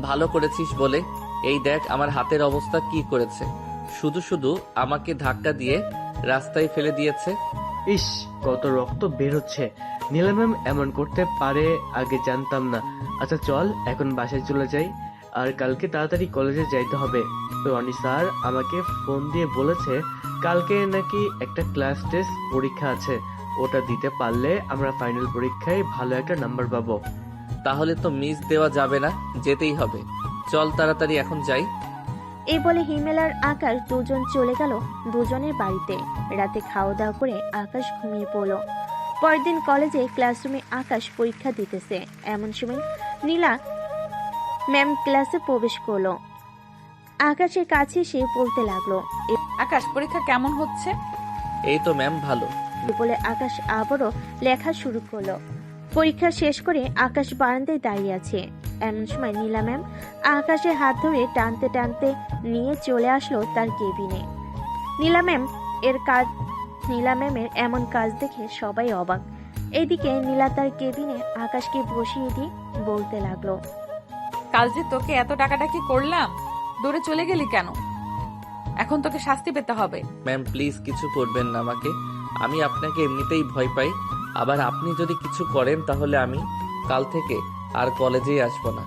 Speaker 2: ভালো করেছিস বলে। এই দেখ আমার হাতের অবস্থা কি করেছে, শুধু শুধু আমাকে ধাক্কা দিয়ে রাস্তায় ফেলে দিয়েছে।
Speaker 4: ইস, কত রক্ত বের হচ্ছে। নীলা ম্যাম এমন করতে পারে আগে জানতাম না। আচ্ছা চল এখন বাসায় চলে যাই, আর কালকে তাড়াতাড়ি কলেজে যাইতে হবে। রনি স্যার আমাকে ফোন দিয়ে বলেছে কালকে নাকি একটা ক্লাস টেস্ট পরীক্ষা আছে, ওটা দিতে পারলে আমরা ফাইনাল পরীক্ষায় ভালো একটা নাম্বার পাবো।
Speaker 2: তাহলে তো মিস দেওয়া যাবে না, যেতেই হবে। চল তাড়াতাড়ি এখন যাই।
Speaker 1: এই বলে হিমেল আর আকাশ দুজন চলে গেল দুজনের বাড়িতে। রাতে খাওয়া দাওয়া করে আকাশ ঘুমিয়ে পড়ল। পরের দিন কলেজে ক্লাসরুমে আকাশ পরীক্ষা দিতেছে। এমন সময় নীলা ম্যাম ক্লাসে প্রবেশ করলো। আকাশের কাছে সে বলতে লাগলো,
Speaker 3: আকাশ, পরীক্ষা কেমন হচ্ছে?
Speaker 2: এই তো ম্যাম, ভালো।
Speaker 1: বলে আকাশ আবারও লেখা শুরু করলো। পরীক্ষা শেষ করে আকাশ বারান্দায় দাঁড়িয়ে আছে। এমন সময় নীলা ম্যাম আকাশের হাত ধরে টানতে টানতে নিয়ে চলে আসলো তার কেবিনে। নীলা ম্যামের এমন কাজ দেখে সবাই অবাক। এইদিকে নীলা তার কেবিনে আকাশকে বসিয়ে দিয়ে বলতে লাগলো,
Speaker 3: কাল যে তোকে এত ডাকাডাকি করলাম, দৌড়ে চলে গেলি কেন? এখন তোকে শাস্তি পেতে হবে।
Speaker 2: ম্যাম প্লিজ কিছু করবেন না আমাকে, আমি আপনাকে এমনিতেই ভয় পাই। আবার আপনি যদি কিছু করেন তাহলে আমি কাল থেকে আর কলেজেই আসবো না।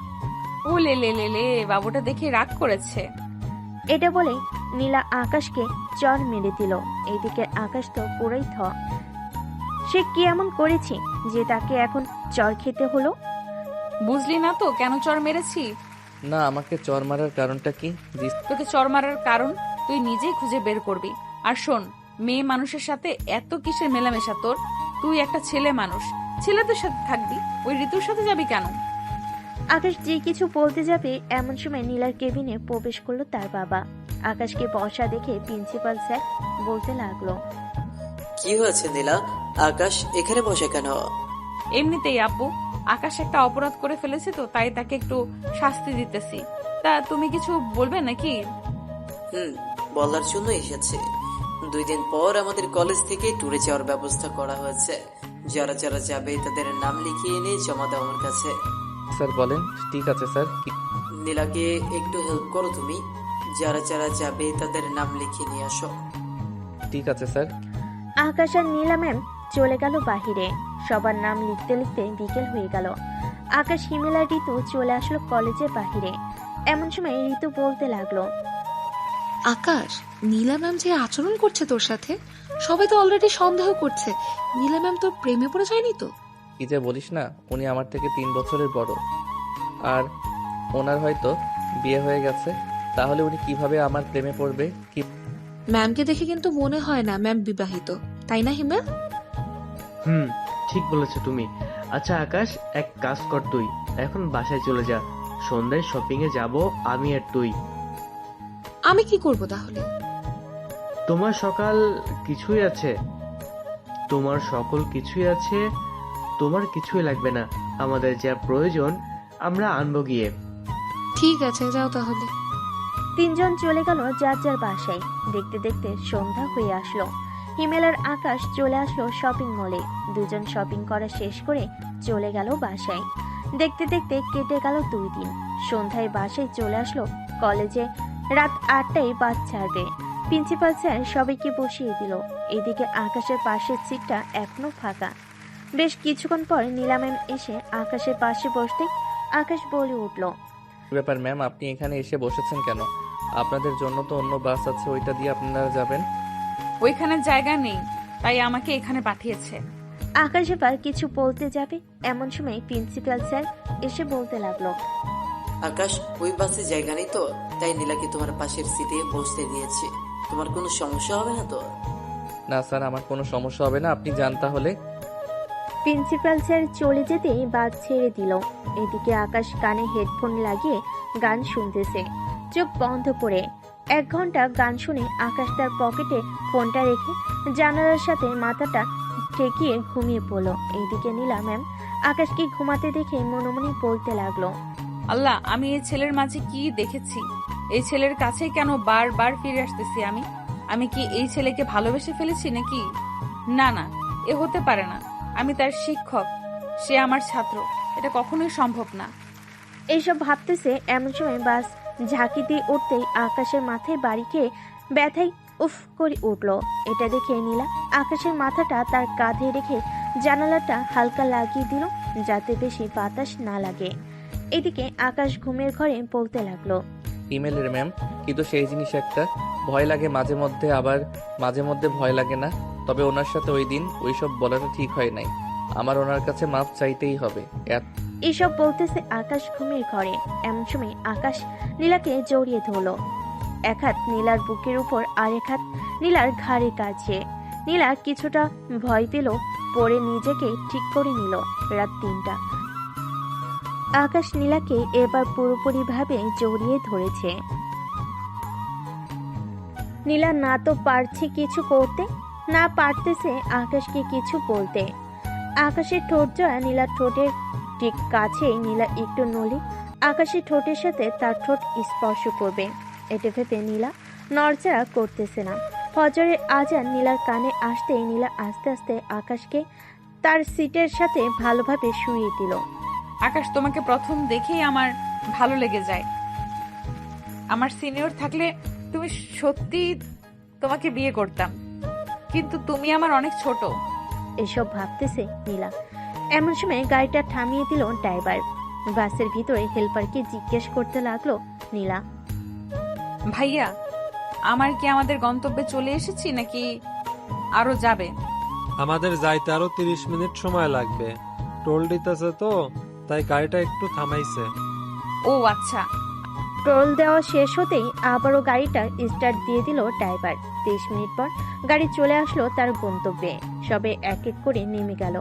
Speaker 3: ও লে লে লে লে, বাবুটা দেখে রাগ করেছে।
Speaker 1: এটা বলে নীলা আকাশকে চর মেরে দিল। এইদিকে আকাশ তো পুরোই সে কি এমন করেছে যে তাকে এখন চর খেতে হলো?
Speaker 3: বুঝলি না তো কেন চর মেরেছি?
Speaker 2: না, আমাকে চর মারার কারণটা কি?
Speaker 3: তোকে চর মারার কারণ তুই নিজেই খুঁজে বের করবি। আর শোন, মেয়ে মানুষের সাথে এত কিসের মেলামেশা তোর? তুই একটা ছেলে মানুষ, ছেলেদের সাথে থাকবি, ওই ঋতুর সাথে যাবি কেন?
Speaker 1: আকাশ যে কিছু বলতে যাবে এমন সময় নীলার কেবিনে প্রবেশ করলো তার বাবা। আকাশকে বসা দেখে প্রিন্সিপাল স্যার বলতে লাগলো,
Speaker 7: কি হয়েছে নীলা? আকাশ এখানে বসে কেন?
Speaker 3: এমনিতেই আব্বু, আকাশ একটা অপরাধ করে ফেলেছে তো, তাই তাকে একটু শাস্তি দিতেছি। তা তুমি কিছু বলবে নাকি?
Speaker 7: বলার জন্য এসেছে। 2 দিন পর আমাদের কলেজ থেকে ট্যুরে যাওয়ার ব্যবস্থা করা হয়েছে। যারা যারা যাবে তাদের নাম লিখিয়ে এনে জমা দাও আমার কাছে।
Speaker 2: স্যার বলেন। ঠিক আছে স্যার।
Speaker 7: নীলাকে একটু হেল্প করো তুমি। যারা যারা যাবে তাদের নাম লিখিয়ে নিয়ে আসো।
Speaker 2: ঠিক আছে স্যার।
Speaker 1: আকাশ আর নীলা ম্যাম চলে গেল বাহিরে। সবার নাম লিখতে লিখতে বিকেল হয়ে গেল। আকাশ, হিমেল আর ঋতু চলে আসলো কলেজের বাহিরে। এমন সময় ঋতু বলতে লাগলো,
Speaker 5: আকাশ, নীলা ম্যাম যে আচরণ করছে তোর সাথে, সবাই তো অলরেডি সন্দেহ করছে নীলা ম্যাম তোর প্রেমে পড়ে যায়নি তো?
Speaker 2: কি যে বলিস না, উনি আমার থেকে 3 বছরের বড়, আর ওনার হয়তো বিয়ে হয়ে গেছে। তাহলে উনি কিভাবে আমার প্রেমে পড়বে? কি
Speaker 5: ম্যামকে দেখে কিন্তু মনে হয় না ম্যাম বিবাহিত, তাই না হিমেল?
Speaker 4: ঠিক বলেছো তুমি। আচ্ছা আকাশ, এক কাজ কর, তুই এখন বাসায় চলে যা। সন্ধ্যায় শপিং এ যাব আমি আর তুই।
Speaker 5: আমি কি করব তাহলে?
Speaker 4: তোমার সকাল কিছুই আছে, তোমার সকল কিছুই আছে, তোমার কিছুই লাগবে না। আমাদের যা প্রয়োজন আমরা আনবো গিয়ে।
Speaker 5: ঠিক আছে, যাও তাহলে।
Speaker 1: তিনজন চলে গেল যার যার বাসায়। দেখতে দেখতে সন্ধ্যা হয়ে আসলো। হিমেল আর আকাশ চলে আসলো শপিং মলে। দুজন শপিং করা শেষ করে চলে গেল বাসায়। দেখতে দেখতে কেটে গেল 2 দিন। সন্ধ্যায় বাসায় চলে আসলো কলেজে। রাত 8টায় বাস ছাড়বে। প্রিন্সিপাল স্যার সবাইকে বসিয়ে দিল। এদিকে আকাশের পাশের সিটটা এখনো ফাঁকা। বেশ কিছুক্ষণ পর নীলা ম্যাম এসে আকাশের পাশে বসতে আকাশ বলে উঠল,
Speaker 2: ব্যাপার ম্যাম, আপনি এখানে এসে বসেছেন কেন? আপনাদের জন্য তো অন্য বাস আছে, ওইটা দিয়ে আপনারা যাবেন।
Speaker 3: ওইখানে জায়গা নেই, তাই আমাকে এখানে পাঠিয়েছে।
Speaker 1: আকাশ এবার কিছু বলতে যাবে এমন সময় প্রিন্সিপাল স্যার এসে বলতে লাগলো,
Speaker 7: আকাশ, ওই বাসে জায়গা নেই তো, তাই নীলাকে তোমার পাশের সিটে বসতে দিয়েছি। তোমার কোনো সমস্যা হবে না তো?
Speaker 2: না স্যার, আমার কোনো সমস্যা হবে না, আপনি যান তাহলে।
Speaker 1: প্রিন্সিপাল স্যার চলে যেতেই বাস ছেড়ে দিল। এদিকে আকাশ কানে হেডফোন লাগিয়ে গান শুনতেছে চোখ বন্ধ করে। 1 ঘন্টা গান শুনে আকাশ তার পকেটে ফোনটা রেখে জানালার সাথে মাথাটা ঠেকিয়ে ঘুমিয়ে পড়লো। এইদিকে নীলা ম্যাম আকাশকে ঘুমাতে দেখে মনে মনে বলতে লাগলো,
Speaker 3: আল্লাহ, আমি এই ছেলের মাঝে কি দেখেছি? এই ছেলের কাছেই কেন বারবার ফিরে আসতেছি আমি? আমি কি এই ছেলেকে ভালোবেসে ফেলেছি নাকি? না না, এ হতে পারে না। আমি তার শিক্ষক, সে আমার ছাত্র, এটা কখনোই সম্ভব না।
Speaker 1: এইসব ভাবতেছে এমন সময় বাস ঝাঁকি দিয়ে উঠতেই আকাশের মাথায় বাড়ি খেয়ে ব্যথায় উফ করে উঠল। এটা দেখে নীলা আকাশের মাথাটা তার কাঁধে রেখে জানালাটা হালকা লাগিয়ে দিল যাতে বেশি বাতাস না লাগে। এদিকে আকাশ ঘুমের ঘরে বলতে লাগলো,
Speaker 2: ইমেলের ম্যাম, কিন্তু সেই জিনিস একটা ভয় লাগে মাঝে মধ্যে, আবার মাঝে মধ্যে ভয় লাগে না। তবে ওনার সাথে ওই দিন ওইসব বলাটা ঠিক হয় নাই। আমার ওনার কাছে মাপ চাইতেই হবে।
Speaker 1: এসব বলতেছে আকাশ ঘুমের ঘরে। এমন সময় আকাশ নীলাকে জড়িয়ে ধরলো। 1 হাত নীলার বুকের উপর আর 1 হাত নীলার ঘাড়ের কাছে। নীলা কিছুটা ভয় পেল, পরে নিজেকে ঠিক করে নিল। রাত 3টা। আকাশ নীলাকে এবার পুরোপুরি ভাবে জড়িয়ে ধরেছে। নীলা না তো পারছে কিছু করতে, না পারতেছে আকাশকে কিছু বলতে। আকাশের ঠোঁট জোড়া নীলার ঠোঁটের ঠিক কাছে। নীলা একটু নড়লে আকাশের ঠোঁটের সাথে তার ঠোঁট স্পর্শ করবে। এটা ভেবে নীলা নড়চড়া করতেছে না। ফজরের আজান নীলার কানে আসতেই নীলা আস্তে আস্তে আকাশকে তার সিটের সাথে ভালোভাবে শুইয়ে দিল।
Speaker 3: আকাশ, তোমাকে প্রথম দেখেই আমার ভালো লেগে যায়। আমার সিনিয়র থাকলে তুমি সত্যি তোমাকে বিয়ে করতাম, কিন্তু তুমি আমার অনেক ছোট।
Speaker 1: এসব ভাবতেছে নীলা। এমন সময় গাড়িটা থামিয়ে দিল ড্রাইভার। বাসের ভিতরে হেল্পারকে জিজ্ঞেস করতে লাগলো নীলা।
Speaker 3: ভাইয়া, আমার কি আমাদের গন্তব্যে চলে এসেছি নাকি আরো যাবে?
Speaker 6: আমাদের যাইতে আরো 30 মিনিট সময় লাগবে। টোল দিতেছে তো, তাই গাড়িটা একটু থামাইছে।
Speaker 3: ও আচ্ছা।
Speaker 1: টোল দেওয়া শেষ হতেই আবারও গাড়িটা স্টার্ট দিয়ে দিল ড্রাইভার। 30 মিনিট পর গাড়ি চলে আসলো তার গন্তব্যে। সবে এক এক করে নেমে গেল।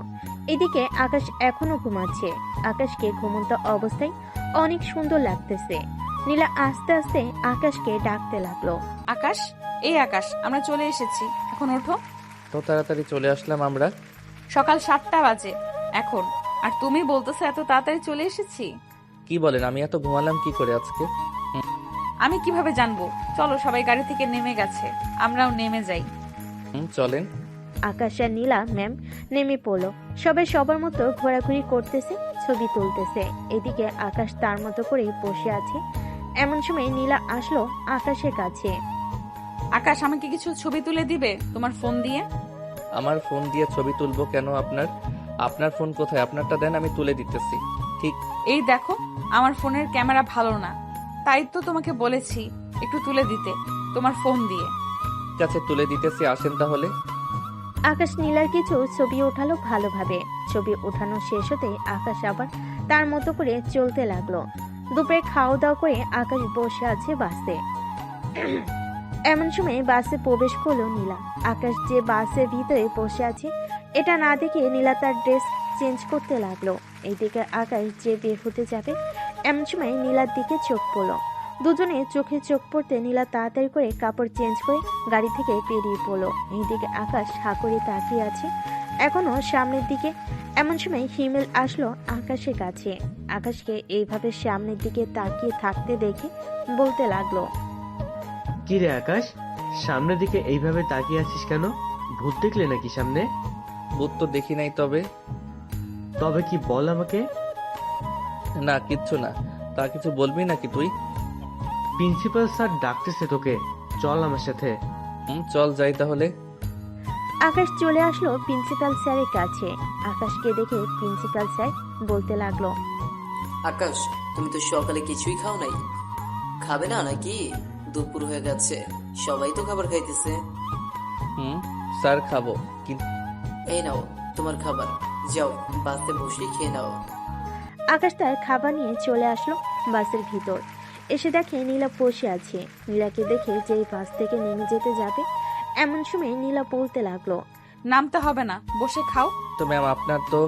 Speaker 1: এদিকে আকাশ এখনো ঘুমাচ্ছে। আকাশকে ঘুমন্ত অবস্থায় অনেক সুন্দর লাগতেছে। নীলা আস্তে আস্তে আকাশকে ডাকতে লাগলো।
Speaker 3: আকাশ, এই আকাশ, আমরা চলে এসেছি, এখন ওঠো।
Speaker 2: তো তাড়াতাড়ি চলে আসলাম আমরা।
Speaker 3: সকাল 7টা বাজে এখন, আর তুমি বলতেছো এত তাড়াতাড়ি চলে এসেছি?
Speaker 2: কি বলেন, আমি এত ঘুমালাম কি করে আজকে?
Speaker 3: আমি কিভাবে জানবো? চলো, সবাই গাড়ি থেকে নেমে গেছে, আমরাও নেমে যাই।
Speaker 2: চলেন।
Speaker 1: আকাশ আর নীলা ম্যাম নেমে পড়লো। সবাই সবার মতো ঘোরাঘুরি করতেছে, ছবি তুলতেছে। এদিকে আকাশ তার মতো করে বসে আছে। এমন সময় নীলা আসলো আকাশের কাছে।
Speaker 3: আকাশ, আমাকে কিছু ছবি তুলে দিবে তোমার ফোন দিয়ে?
Speaker 2: আমার ফোন দিয়ে ছবি তুলবো কেন? আপনার ফোন কোথায়? আপনারটা দেন, আমি তুলে দিতেছি। ঠিক
Speaker 3: এই দেখো, আমার ফোনের ক্যামেরা ভালো না, তাই তো তোমাকে বলেছি একটু তুলে দিতে তোমার ফোন দিয়ে।
Speaker 2: আছে, তুলে দিতেছি, আসেন তাহলে।
Speaker 1: আকাশ নীলার কিছু ছবি ওঠালো ভালোভাবে। ছবি ওঠানো শেষ হতে আকাশ আবার তার মতো করে চলতে লাগলো। দুপুরে খাওয়া দাওয়া করে আকাশ বসে আছে বাসে। এমন সময় বাসে প্রবেশ করলো নীলা। আকাশ যে বাসের ভিতরে বসে আছে এটা না দেখে নীলা তার ড্রেস চেঞ্জ করতে লাগলো। এইদিকে আকাশ যে বের হতে যাবে এমন সময় নীলার দিকে চোখ পড়লো। দুজনে চোখে চোখ পড়তে নীলা তাড়াতাড়ি করে কাপড় চেঞ্জ করে গাড়ি থেকে বেরিয়ে পড়লো। এইদিকে আকাশ হা করে তাকিয়ে আছে এখনো সামনের দিকে। এমন সময় হিমেল আসলো আকাশের কাছে। আকাশকে এইভাবে সামনের দিকে তাকিয়ে থাকতে দেখে বলতে লাগলো।
Speaker 4: কি রে আকাশ, সামনের দিকে এইভাবে তাকিয়ে আছিস কেন? ভূত দেখলে নাকি সামনে?
Speaker 2: ভূত তো দেখি নাই,
Speaker 4: তবে কি বল আমাকে।
Speaker 2: না কিচ্ছু না। তা কিছু বলবি নাকি তুই?
Speaker 4: প্রিন্সিপাল স্যার ডাকতেছে তোকে, চল আমার সাথে।
Speaker 2: চল যাই তাহলে।
Speaker 1: আকাশ চলে আসলো প্রিন্সিপাল স্যারের কাছে। আকাশকে দেখে প্রিন্সিপাল স্যার বলতে লাগলো।
Speaker 7: আকাশ, তুমি তো সকালে কিছুই খাও নাই, খাবে না নাকি? দুপুর হয়ে গেছে, সবাই তো খাবার খাইতেছে।
Speaker 2: স্যার খাবো, কিন্তু
Speaker 7: এই নাও তোমার খাবার, যাও বাসে বসে খেয়ে নাও।
Speaker 1: আকাশ তার খাবার নিয়ে চলে আসলো বাসের ভিতর। এসে দেখে নীলা বসে আছে। নীলাকে দেখে যেই বাস থেকে নেমে যেতে যাবে এমন সময় নীলা বলতে লাগলো।
Speaker 3: নামতে হবে না, বসে খাও।
Speaker 2: তো ম্যাম আপনার তো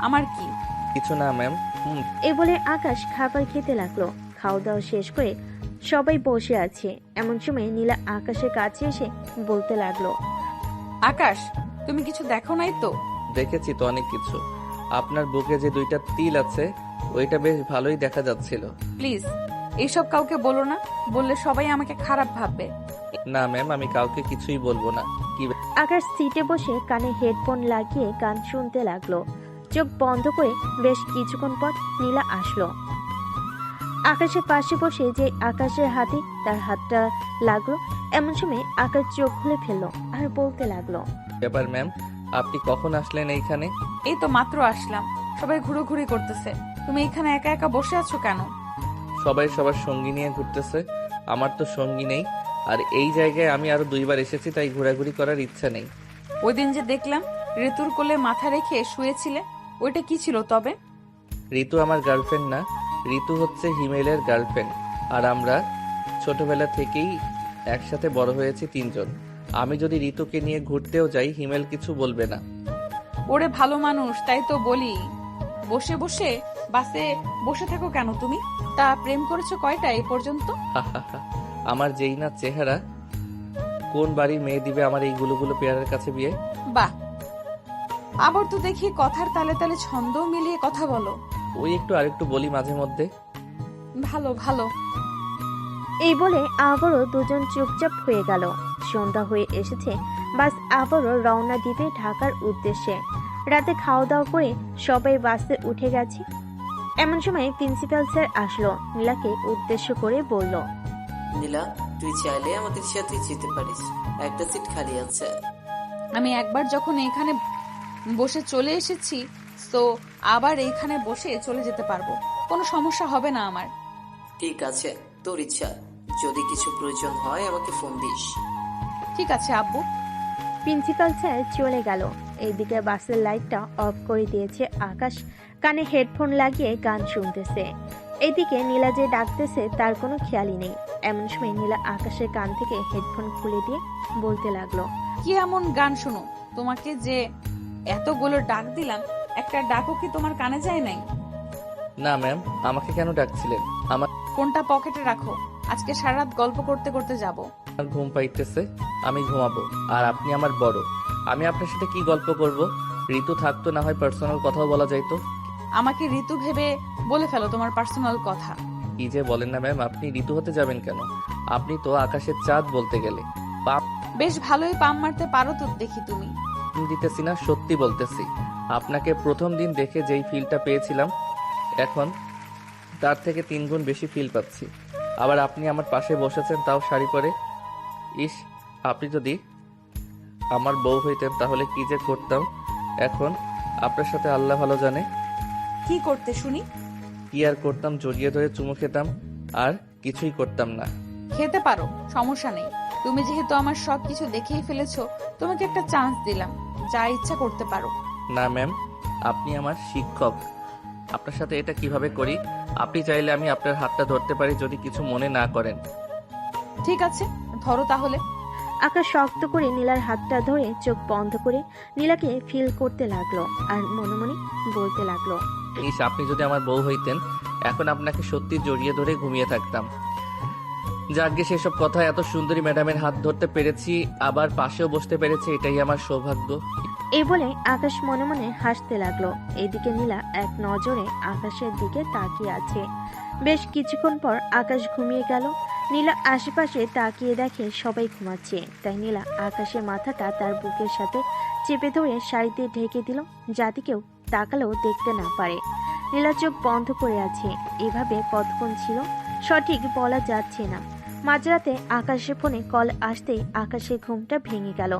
Speaker 3: আমার কি?
Speaker 2: কিছু না ম্যাম।
Speaker 1: এ বলে আকাশ খাবার খেতে লাগলো। খাওয়া দাওয়া শেষ করে সবাই বসে আছে। এমন সময় নীলা আকাশের কাছে এসে বলতে লাগলো।
Speaker 3: আকাশ, তুমি কিছু দেখো নাই তো?
Speaker 2: দেখেছি তো অনেক কিছু। আপনার বুকে যে 2টা তিল আছে ওইটা বেশ ভালোই দেখা যাচ্ছিল।
Speaker 3: প্লিজ এইসব কাউকে বলো না, বললে সবাই আমাকে খারাপ ভাববে।
Speaker 2: না ম্যাম, আমি কাউকে কিছুই বলবো না। কি
Speaker 1: আকাশ সিটে বসে কানে হেডফোন লাগিয়ে গান শুনতে লাগলো। চোখ বন্ধ করে বেশ কিছুক্ষণ পর নীলা আসলো। আকাশের পাশে বসে যে আকাশের হাতে তার হাতটা লাগলো। এমন সময় আকাশ চোখ খুলে ফেললো আর বলতে লাগলো।
Speaker 2: ব্যাপার ম্যাম, আপনি কখন আসলেন এইখানে?
Speaker 3: এই তো মাত্র আসলাম, সবাই ঘুরোঘুরি করতেছে, তুমি এখানে একা একা বসে আছো কেন?
Speaker 2: সবাই সবার সঙ্গী নিয়ে ঘুরতেছে, আমার তো সঙ্গী নেই। আর এই জায়গায় আমি আরো 2বার এসেছি, তাই ঘোরাঘুরি করার ইচ্ছা নেই।
Speaker 3: ওই দিন যে দেখলাম ঋতুর কোলে মাথা রেখে শুয়েছিলে, ওইটা কি ছিল তবে?
Speaker 2: ঋতু আমার গার্লফ্রেন্ড না, ঋতু হচ্ছে হিমেলের গার্লফ্রেন্ড। আর আমরা ছোটবেলা থেকেই একসাথে বড় হয়েছি 3 জন। আমি যদি ঋতুকে নিয়ে ঘুরতেও যাই হিমেল কিছু বলবে না।
Speaker 3: ওরে ভালো মানুষ, তাই তো বলি। বসে বসে বাসে বসে থাকো কেন তুমি? তা প্রেম করেছো কয়টা এই পর্যন্ত?
Speaker 2: আমার যেই না চেহারা, কোন বাড়ির মেয়ে দিবে আমার এই গুলো পেয়ারের কাছে বিয়ে?
Speaker 3: বাহ, আবার তো দেখি কথার তালে তালে ছন্দ মিলিয়ে কথা বলো।
Speaker 2: ওই একটু আরেকটু বলি মাঝে মধ্যে।
Speaker 3: ভালো ভালো।
Speaker 1: এই বলে আবারও দুজন চুপচাপ হয়ে গেল। সন্ধ্যা হয়ে এসেছে, বাস আবারও রওনা দিবে ঢাকার উদ্দেশ্যে। রাতে খাওয়া দাওয়া করে সবাই বাসে উঠে গেছে। এমন সময় প্রিন্সিপাল স্যার আসলো, নীলাকে উদ্দেশ্য করে বলল,
Speaker 7: নীলা, তুই চাইলে আমাদের সাথে যেতে পারিস, একটা সিট খালি আছে।
Speaker 3: আমি একবার যখন এখানে বসে চলে এসেছি, তো আবার এইখানে বসে চলে যেতে পারবো, কোনো সমস্যা হবে না আমার।
Speaker 7: ঠিক আছে, তোর ইচ্ছা। যদি কিছু প্রয়োজন হয় আমাকে ফোন দিস।
Speaker 3: ঠিক আছে আব্বু।
Speaker 1: প্রিন্সিপাল স্যার চলে গেল। এইদিকে বাসের লাইটটা অফ করে দিয়েছে আকাশ, কানে হেডফোন লাগিয়ে গান শুনতেছে। এদিকে নীলা যে ডাকতেছে তার কোনো খেয়ালই নেই। এমন সময় নীলা আকাশের কান থেকে হেডফোন খুলে দিয়ে বলতে লাগলো,
Speaker 3: কি এমন গান শুনো? তোমাকে যে এতগুলো ডাক দিলাম, একটা ডাকও কি তোমার কানে যায় নাই?
Speaker 2: না ম্যাম, আমাকে কেন ডাকছিলেন? আমার
Speaker 3: ফোনটা পকেটে রাখো, আজকে সারা রাত গল্প করতে করতে যাব।
Speaker 2: ঘুম পাইতেছে, আমি ঘুমাবো। আর আপনি আমার বড়, আমি আপনার সাথে কি গল্প করব? ঋতু থাকতো না হয় পার্সোনাল কথাও বলা যাইতো।
Speaker 3: আমাকে ঋতু ভেবে বলে ফেলো তোমার পার্সোনাল কথা।
Speaker 2: কি যে বলেন না ম্যাম, আপনি ঋতু হতে যাবেন কেন? আপনি তো আকাশের চাঁদ বলতে গেলে। পাপ
Speaker 3: বেশ ভালোই পাম মারতে পারো তো দেখি তুমি।
Speaker 2: দিতেছি না, সত্যি বলতেছি। আপনাকে প্রথম দিন দেখে যেই ফিলটা পেয়েছিলাম, এখন তার থেকে 3 গুণ বেশি ফিল পাচ্ছি। আবার আপনি আমার পাশে বসেছেন, তাও শাড়ি পরে। ইস, আপনি যদি আমার বউ হইতেন তাহলে কি যে করতাম এখন, আপনার সাথে আল্লাহ ভালো জানে।
Speaker 3: কি করতে শুনি?
Speaker 2: কি আর করতাম, জড়িয়ে ধরে চুমু খেতাম, আর কিছুই করতাম না।
Speaker 3: খেতে পারো, সমস্যা নেই। তুমি যেহেতু আমার সব কিছু দেখেই ফেলেছো, তোমাকে একটা চান্স দিলাম, যা ইচ্ছা করতে পারো।
Speaker 2: না ম্যাম, আপনি আমার শিক্ষক। আপনার সাথে এটা কিভাবে করি? আপনি চাইলে আমি আপনার হাতটা ধরতে পারি, যদি কিছু মনে না করেন।
Speaker 3: ঠিক আছে, ধরো তাহলে।
Speaker 1: আকাশ শক্ত করে নীলার হাতটা ধরে চোখ বন্ধ করে নীলাকে ফিল করতে লাগলো আর মনে মনে বলতে লাগলো,
Speaker 2: ইস, আপনি যদি আমার বউ হইতেন, এখন আপনাকে সত্যি জড়িয়ে ধরে ঘুমিয়ে থাকতাম। যাকে সেসব কথা, এত সুন্দরী ম্যাডামের হাত ধরতে পেরেছি, আবার পাশেও বসতে পেরেছি, এটাই আমার সৌভাগ্য।
Speaker 1: এই বলে আকাশ মনে মনে হাসতে লাগলো। এদিকে নীলা এক নজরে আকাশের দিকে তাকিয়ে আছে। বেশ কিছুক্ষণ পর আকাশ ঘুমিয়ে গেল। নীলা আশেপাশে তাকিয়ে দেখে সবাই ঘুমাচ্ছে, তাই নীলা আকাশের মাথাটা তার বুকের সাথে চেপে ধরে শাড়িতে ঢেকে দিল, যাতে কেউ তাকালেও দেখতে না পারে। নীলা চোখ বন্ধ করে আছে। এভাবে কতক্ষণ ছিল সঠিক বলা যাচ্ছে না। মাঝরাতে আকাশের ফোনে কল আসতেই আকাশের ঘুমটা ভেঙে গেল।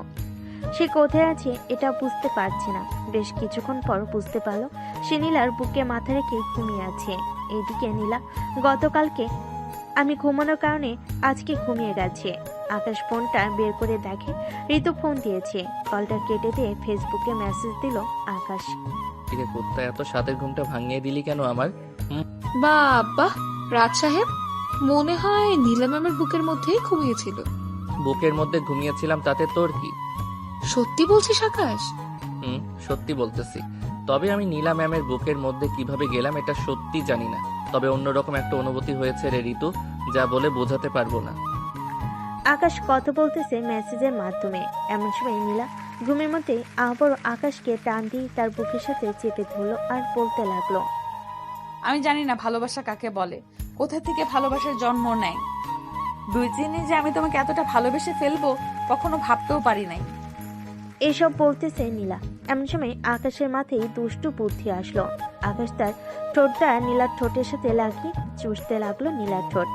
Speaker 1: সে কোথায় আছে এটা বুঝতে পারছে না। বেশ কিছুক্ষণ পর বুঝতে পারলো সে নীলার বুকে মাথা রেখে ঘুমিয়ে আছে। এইদিকে নীলা গতকালকে আমি ঘুমানোর কারণে আজকে ঘুমিয়ে গেছে। আকাশ ফোনটা বের করে দেখে ঋতু ফোন দিয়েছে। কলটা কেটে দিয়ে ফেসবুকে মেসেজ দিল আকাশ,
Speaker 2: ঠিক কুত্তা, এত সাদের ঘুমটা ভাঙিয়ে দিলি কেন আমার?
Speaker 5: বাবা, রাজ সাহেব মনে হয় নীলা ম্যামের বুকের মধ্যেই ঘুমিয়েছিল।
Speaker 2: বুকের মধ্যে ঘুমিয়েছিলাম, তাতে তোর কি?
Speaker 5: সত্যি বলছিস আকাশ?
Speaker 2: সত্যি বলতেছি। তবে আমি নীলা ম্যামের বুকের মধ্যে কিভাবে গেলাম এটা সত্যি জানি না। তবে অন্যরকম একটা অনুভূতি হয়েছে রে ঋতু, যা বলে বোঝাতে পারবো না।
Speaker 1: আকাশ কথা বলতেছে মেসেজের মাধ্যমে। এমন সময় নীলা ঘুমের মধ্যে আবারও আকাশকে টান দিয়ে তার বুকের সাথে চেপে ধরলো আর বলতে লাগলো,
Speaker 3: আমি জানি না ভালোবাসা কাকে বলে, কোথা থেকে ভালোবাসার জন্ম নেয়। 2 দিনে যে আমি তোমাকে এতটা ভালোবেসে ফেলবো কখনো ভাবতেও পারি নাই।
Speaker 1: এসব বলতেছে নীলা। এমন সময় আকাশের মাথায় দুষ্টু বুদ্ধি আসলো। আকাশ তার ঠোঁটটা নীলার ঠোঁটের সাথে লাগিয়ে চুষতে লাগলো নীলার ঠোঁট।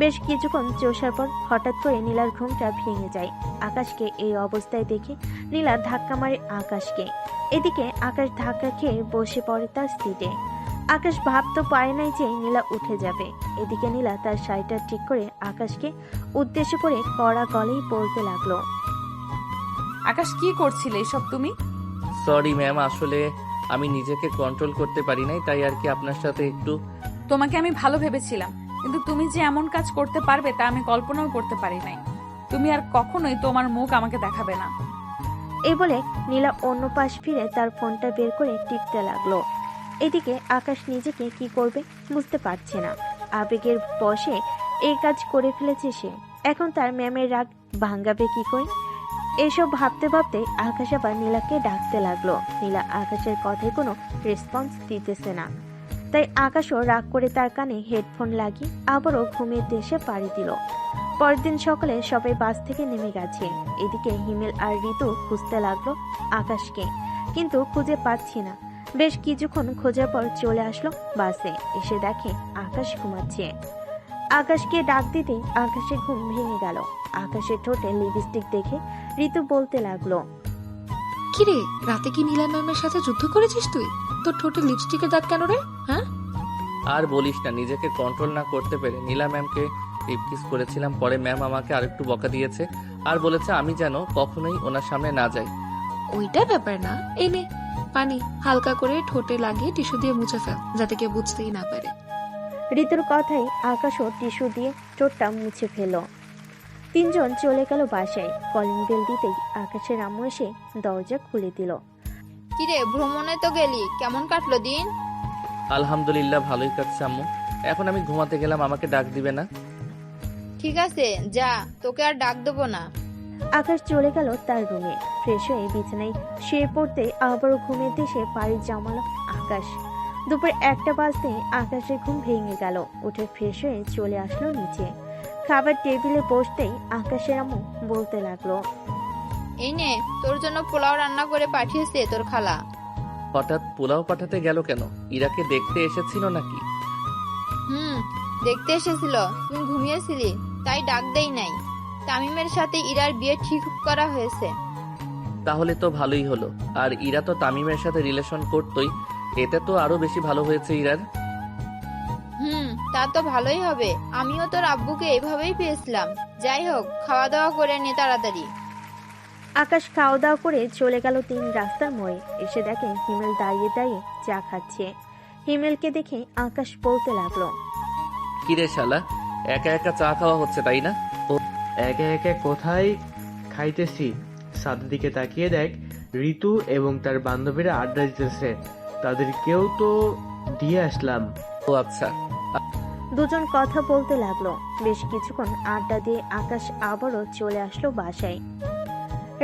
Speaker 1: বেশ কিছুক্ষণ চষার পর হঠাৎ করে নীলার ঘুমটা ভেঙে যায়। আকাশকে এই অবস্থায় দেখে নীলা ধাক্কা মারে আকাশকে। এদিকে আকাশ ধাক্কা খেয়ে বসে পড়ে তার সিটে। আকাশ ভাবতে পারে নাই যে নীলা উঠে যাবে। এদিকে নীলা তার শাড়িটা ঠিক করে আকাশকে উদ্দেশ্য করে কড়া গলেই বলতে লাগলো,
Speaker 3: আকাশ, কি করছিলে এসব তুমি?
Speaker 2: সরি ম্যাম, আসলে আমি নিজেকে কন্ট্রোল করতে পারি নাই, তাই আর কি আপনার সাথে একটু।
Speaker 3: তোমাকে আমি ভালো ভেবেছিলাম, কিন্তু তুমি যে এমন কাজ করতে পারবে তা আমি কল্পনাও করতে পারি নাই। তুমি আর কখনোই তোমার মুখ আমাকে দেখাবে না।
Speaker 1: এই বলে নীলা অন্য পাশ ফিরে তার ফোনটা বের করে টিপতে লাগলো। এদিকে আকাশ নিজেকে কি করবে বুঝতে পারছে না। আবেগের বশে এই কাজ করে ফেলেছে সে। এখন তার ম্যামের রাগ ভাঙাবে কি করে? এসব ভাবতে ভাবতে আকাশ আবার নীলাকে ডাকতে লাগলো। নীলা আকাশের কথায় কোনো রেসপন্স দিতেছে না, তাই আকাশও রাগ করে তার কানে হেডফোন লাগিয়ে আবারও ঘুমের দেশে পাড়ি দিল। পরের দিন সকালে সবাই বাস থেকে নেমে গেছে। এদিকে হিমেল আর ঋতু খুঁজতে লাগলো আকাশকে, কিন্তু খুঁজে পাচ্ছি না। বেশ কিছুক্ষণ খোঁজার পর চলে আসলো বাসে। এসে দেখে আকাশ ঘুমাচ্ছে। আকাশকে ডাক দিতেই আকাশের ঘুম ভেঙে গেল। আকাশের ঠোঁটে লিপস্টিক দেখে ঋতু বলতে লাগলো,
Speaker 5: কিরে, রাতে কি নীলা ম্যামের সাথে যুদ্ধ করেছিস তুই? তোর ঠোঁটে লিপস্টিকের দাগ কেন রে? হ্যাঁ,
Speaker 2: আর বলিস না, নিজেকে কন্ট্রোল না করতে পেরে নীলা ম্যামকে লিপ কিস করেছিলাম। পরে ম্যাম আমাকে আরেকটু বকা দিয়েছে আর বলেছে আমি যেন কখনোই ওনার সামনে না যাই।
Speaker 5: ওইটা ব্যাপার না। এই নে পানি, হালকা করে ঠোঁটে লাগিয়ে টিস্যু দিয়ে মুছে ফেল, যাতে কেউ বুঝতেই না পারে।
Speaker 1: ঋতুর কথাই আকাশও টিস্যু দিয়ে ঠোঁটটা মুছে ফেল। তিনজন চলে গেল বাসায়। কলিং বেল দিতেই আকাশের আম্মু এসে দরজা খুলে দিল।
Speaker 8: কিরে, ভ্রমণে তো গেলি, কেমন কাটলো দিন?
Speaker 2: আলহামদুলিল্লাহ, ভালোই কাটছে আম্মু। এখন আমি ঘুমাতে গেলাম, আমাকে ডাক দিবে না?
Speaker 8: ঠিক আছে, যা, তোকে আর ডাক দেবো না।
Speaker 1: আকাশ চলে গেল তার রুমে। ফ্রেশ হয়ে বিছানায় শুয়ে পড়তে আবারও ঘুমের দেশে পাড়ি জমালো আকাশ। দুপুর 1টা বাজতে আকাশের ঘুম ভেঙে গেল। উঠে ফ্রেশ হয়ে চলে আসলো নিচে। খাবার টেবিলে বসতেই আকাশের আম্মু বলতে লাগলো,
Speaker 8: এই নে, তোর জন্য পোলাও রান্না করে পাঠিয়েছে তোর খালা।
Speaker 2: হঠাৎ পোলাও পাঠাতে গেল কেন? ইরাকে দেখতে এসেছিল নাকি?
Speaker 8: দেখতে এসেছিল, তুমি ঘুমিয়েছিলি তাই ডাক দেই নাই। তামিমের সাথে ইরার বিয়ে ঠিক করা হয়েছে।
Speaker 2: তাহলে তো ভালোই হলো। আর ইরা তো তামিমের সাথে রিলেশন করতোই, এতে তো আরো বেশি ভালো হয়েছে ইরার।
Speaker 8: তা তো ভালোই হবে। আমিও তোর আব্বুকে এভাবেই পেয়েছিলাম। যাই হোক, খাওয়া দাওয়া করে নে তাড়াতাড়ি।
Speaker 1: আকাশ খাওয়া দাওয়া করে চলে গেল 3 রাস্তার মোড়ে। এসে দেখে হিমেল দাঁড়িয়ে দাঁড়িয়ে চা খাচ্ছে। হিমেলকে দেখে আকাশ বলতে লাগলো,
Speaker 2: কিরে শালা, একা একা চা খাওয়া হচ্ছে তাই না?
Speaker 4: একে একে কোথায় খাইতেছি, সাদের দিকে তাকিয়ে দেখ ঋতু এবং তার বান্ধবীরা আড্ডা দিতেছে, তাদেরকেও তো দিয়ে আসলাম।
Speaker 2: ও আচ্ছা।
Speaker 1: দুজন কথা বলতে লাগলো। বেশ কিছুক্ষণ আড্ডা দিয়ে আকাশ আবারও চলে আসলো বাসায়।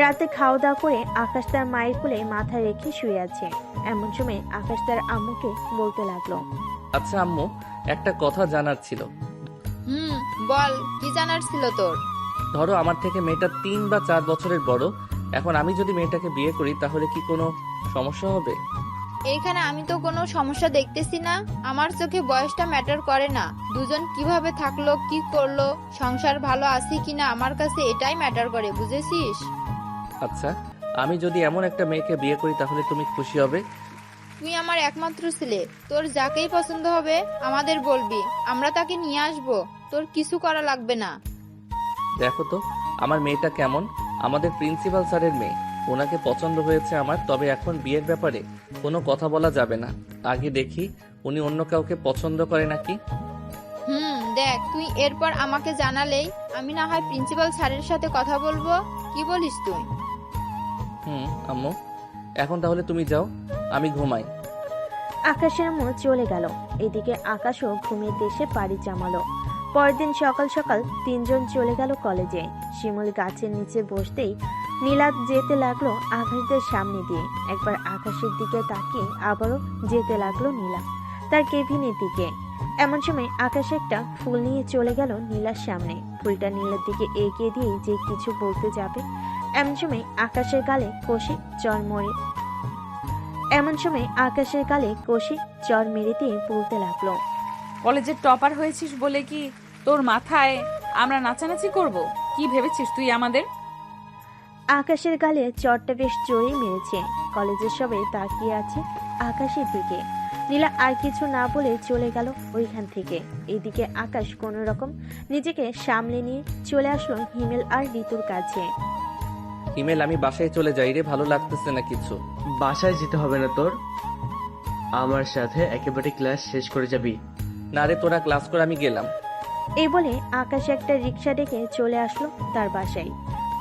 Speaker 1: রাতে খাওয়া দাওয়া করে আকাশ তার মায়ের কোলে মাথা রেখে শুয়ে আছে। এমন সময় আকাশ তার আম্মুকে বলতে লাগলো,
Speaker 2: আচ্ছা আম্মু, একটা কথা জানার ছিল।
Speaker 8: বল, কি জানার ছিল তোর?
Speaker 2: ধরো আমার থেকে মেয়েটা 3 বা 4 বছরের বড়। এখন আমি যদি মেয়েটাকে বিয়ে করি তাহলে কি কোনো সমস্যা হবে?
Speaker 8: এইখানে আমি তো কোনো সমস্যা দেখতেছি না। আমার চোখে বয়সটা ম্যাটার করে না। দুজন কিভাবে থাকলো, কি করলো, সংসার ভালো আছে কিনা, আমার কাছে এটাই ম্যাটার করে, বুঝেছিস?
Speaker 2: আচ্ছা, আমি যদি এমন একটা মেয়েকে বিয়ে করি তাহলে তুমি খুশি হবে?
Speaker 8: তুই আমার একমাত্র ছেলে, তোর যাকেই পছন্দ হবে আমাদের বলবি, আমরা তাকে নিয়ে আসবো। তোর কিছু করা লাগবে না।
Speaker 2: দেখো তো আমার মেয়েটা কেমন, আমাদের প্রিন্সিপাল স্যারের মেয়ে। ওনাকে পছন্দ হয়েছে আমার, তবে এখন বিয়ের ব্যাপারে কোনো কথা বলা যাবে না। আগে দেখি উনি অন্য কাউকে পছন্দ করে নাকি।
Speaker 8: দেখ, তুই এরপর আমাকে জানালেই আমি না হয় প্রিন্সিপাল স্যারের সাথে কথা বলবো। কি বলিস তুই?
Speaker 2: আম্মু, এখন তাহলে তুমি যাও, আমি ঘুমাই।
Speaker 1: আকাশের আম্মু চলে গেল। এদিকে আকাশও ঘুমের দেশে পাড়ি জমালো। পরের দিন সকাল সকাল 3 জন চলে গেল কলেজে। শিমুল গাছের নিচে বসতেই নীলাদ যেতে লাগলো আকাশদের সামনে দিয়ে। একবার আকাশের দিকে তাকিয়ে আবারও যেতে লাগলো নীলা তার কেবিনের দিকে। এমন সময় আকাশ একটা ফুল নিয়ে চলে গেল নীলার সামনে। ফুলটা নীলার দিকে এগিয়ে দিয়ে যে কিছু বলতে যাবে, এমন সময় আকাশের গালে কষে চর মেরে দিয়ে বলতে লাগলো,
Speaker 3: কলেজের টপার হয়েছিস বলে কি তোর মাথায় আমরা নাচানাচি করব? কি ভেবেছিস তুই আমাদের?
Speaker 1: আকাশের গালে চরটা বেশ জোরেই মেরেছে। কলেজের সবাই তাকিয়ে আছে আকাশের দিকে। নীলা আর কিছু না বলে চলে গেল ওইখান থেকে। এদিকে আকাশ কোনো রকম নিজেকে সামলে নিয়ে চলে আসলো হিমেল আর ঋতুর কাছে।
Speaker 2: হিমেল, আমি বাসায় চলে যাই রে, ভালো লাগতেছে না কিছু।
Speaker 4: বাসায় যেতে হবে না তোর, আমার সাথে একেবারে ক্লাস শেষ করে যাবি।
Speaker 2: না রে, তোরা ক্লাস করে আমি গেলাম।
Speaker 1: এই বলে আকাশ একটা রিক্সা ডেকে চলে আসলো তার বাসায়।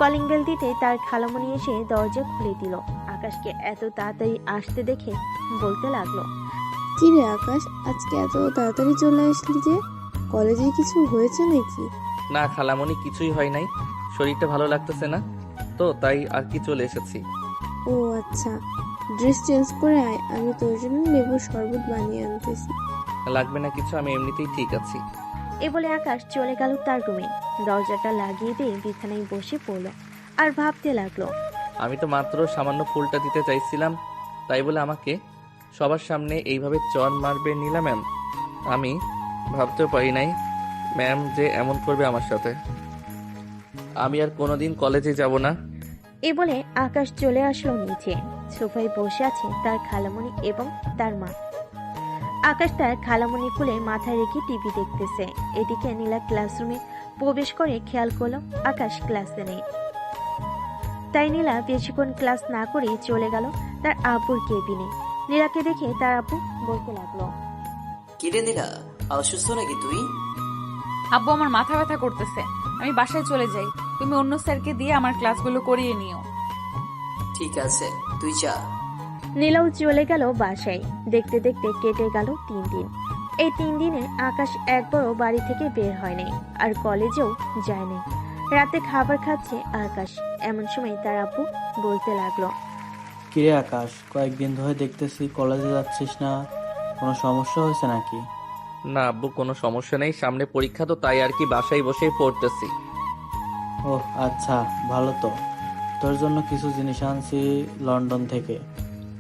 Speaker 1: কলিং বেল দিতে তার খালামণি এসে দরজা খুলে দিল। আকাশকে এত তাড়াতাড়ি আসতে দেখে বলতে লাগলো,
Speaker 9: কি রে আকাশ, আজকে এত তাড়াতাড়ি চলে আসলি যে? কলেজে কিছু হয়েছে নাকি?
Speaker 2: না খালামণি, কিছুই হয় নাই, শরীরটা ভালো লাগতেছে না তো তাই আর কি চলে এসেছি।
Speaker 9: ও আচ্ছা, ড্রেস চেঞ্জ করে আয়, আমি তোর জন্য লেবুর শরবত বানিয়ে আনতেছি।
Speaker 2: লাগবে না কিছু, আমি এমনিতেই ঠিক আছি।
Speaker 1: এ বলে আকাশ চলে গেল তার রুমে। দরজাটা লাগিয়ে দিয়ে বিছানায় বসে পড়ল আর ভাবতে লাগলো,
Speaker 2: আমি তো মাত্র সামান্য ফুলটা দিতে চাইছিলাম, তাই বলে আমাকে সবার সামনে এইভাবে চর মারবে নীলা ম্যাম? আমি ভাবতেও পারি নাই ম্যাম যে এমন করবে আমার সাথে। আমি আর কোনোদিন কলেজে যাব না।
Speaker 1: এ বলে আকাশ চলে আসলো নিচে। সোফায় বসে আছে তার খালামণি এবং তার মা। আকাশ তার খালামণি কোলে মাথায় রেখে টিভি দেখতেছে। এদিকে নীলা ক্লাসরুমে প্রবেশ করে খেয়াল করলো আকাশ ক্লাসে নেই। তাই নীলা বেশিক্ষণ ক্লাস না করে চলে গেল তার আব্বুর কেবিনে। নীলাকে দেখে তার আব্বু বলতে লাগলো,
Speaker 7: কিরে নীলা, অসুস্থ নাকি তুই?
Speaker 3: আব্বু, আমার মাথা ব্যথা করতেছে, আমি বাসায় চলে যাই। তুমি অন্য স্যারকে দিয়ে আমার ক্লাসগুলো করিয়ে নিও।
Speaker 7: ঠিক আছে, তুই যা।
Speaker 1: নীলাও চলে গেল বাসায়। দেখতে দেখতে কেটে গেল 3 দিন। এই 3 দিনে আকাশ একবারও বাড়ি থেকে বের হয় নাই, আর কলেজেও যায় নাই। রাতে খাবার খাচ্ছে আকাশ। এমন সময় তার আব্বু বলতে লাগলো,
Speaker 11: কিরে আকাশ, কয়েকদিন ধরে দেখতেছি কলেজে যাচ্ছিস না, কোনো সমস্যা হয়েছে নাকি?
Speaker 2: না আব্বু, কোনো সমস্যা নেই, সামনে পরীক্ষা তো, তাই আর কি বাসায় বসেই পড়তেছি।
Speaker 11: ওহ আচ্ছা, ভালো তো। তোর জন্য কিছু জিনিস আনছি লন্ডন থেকে,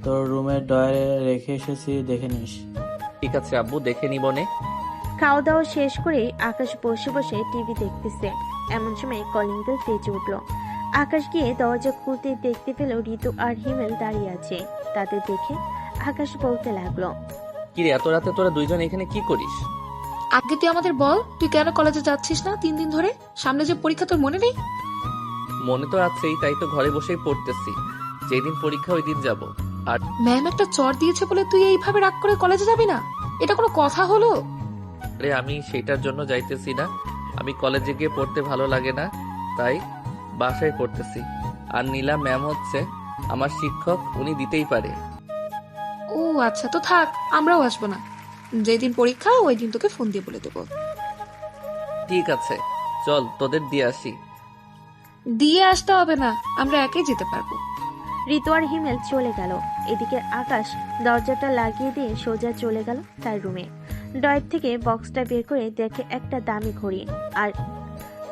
Speaker 11: তোর রুমের ডয়ারে রেখে এসেছি, দেখে নিস।
Speaker 2: ঠিক আছে আব্বু, দেখে নিব নে।
Speaker 1: খাওয়া দাওয়া শেষ করে আকাশ বসে বসে টিভি দেখতেছে। এমন সময় কলিং বেল বেজে উঠলো। আকাশ গিয়ে দরজা খুলতে দেখতে পেল ঋতু আর হিমেল দাঁড়িয়ে আছে। তাদের দেখে আকাশ বলতে লাগলো,
Speaker 2: কিরে এত রাতে তোরা দুইজন এখানে কি করিস?
Speaker 5: আগে তুই আমাদের বল, তুই কেন কলেজে যাচ্ছিস না 3 দিন ধরে? সামনে যে পরীক্ষা তোর মনে নেই?
Speaker 2: মনে তো আছেই, তাই তো ঘরে বসেই পড়তেছি। যেদিন পরীক্ষা ওই দিন যাব। আর
Speaker 5: ম্যাম একটা চর দিয়েছে বলে তুই এইভাবে রাগ করে কলেজে যাবি না? এটা কোনো কথা হলো?
Speaker 2: আরে আমি সেটার জন্য যাইতেছি না, আমি কলেজে গিয়ে পড়তে ভালো লাগে না, তাই বাসায় পড়তেছি। আর নীলা ম্যাম হচ্ছে আমার শিক্ষক, উনি দিতেই পারে।
Speaker 5: ও আচ্ছা, তো থাক, আমরাও আসবো না। যেদিন পরীক্ষা ওই দিন তোকে ফোন দিয়ে বলে দেবো।
Speaker 2: ঠিক আছে, চল তোদের দিয়ে আসি।
Speaker 5: দিয়ে আসতে হবে না, আমরা একাই যেতে পারবো।
Speaker 1: ঋতু আর হিমেল চলে গেল। এদিকে আকাশ দরজাটা লাগিয়ে দিয়ে সোজা চলে গেল তার রুমে। ডয়ের থেকে বক্সটা বের করে দেখে একটা দামি ঘড়ি আর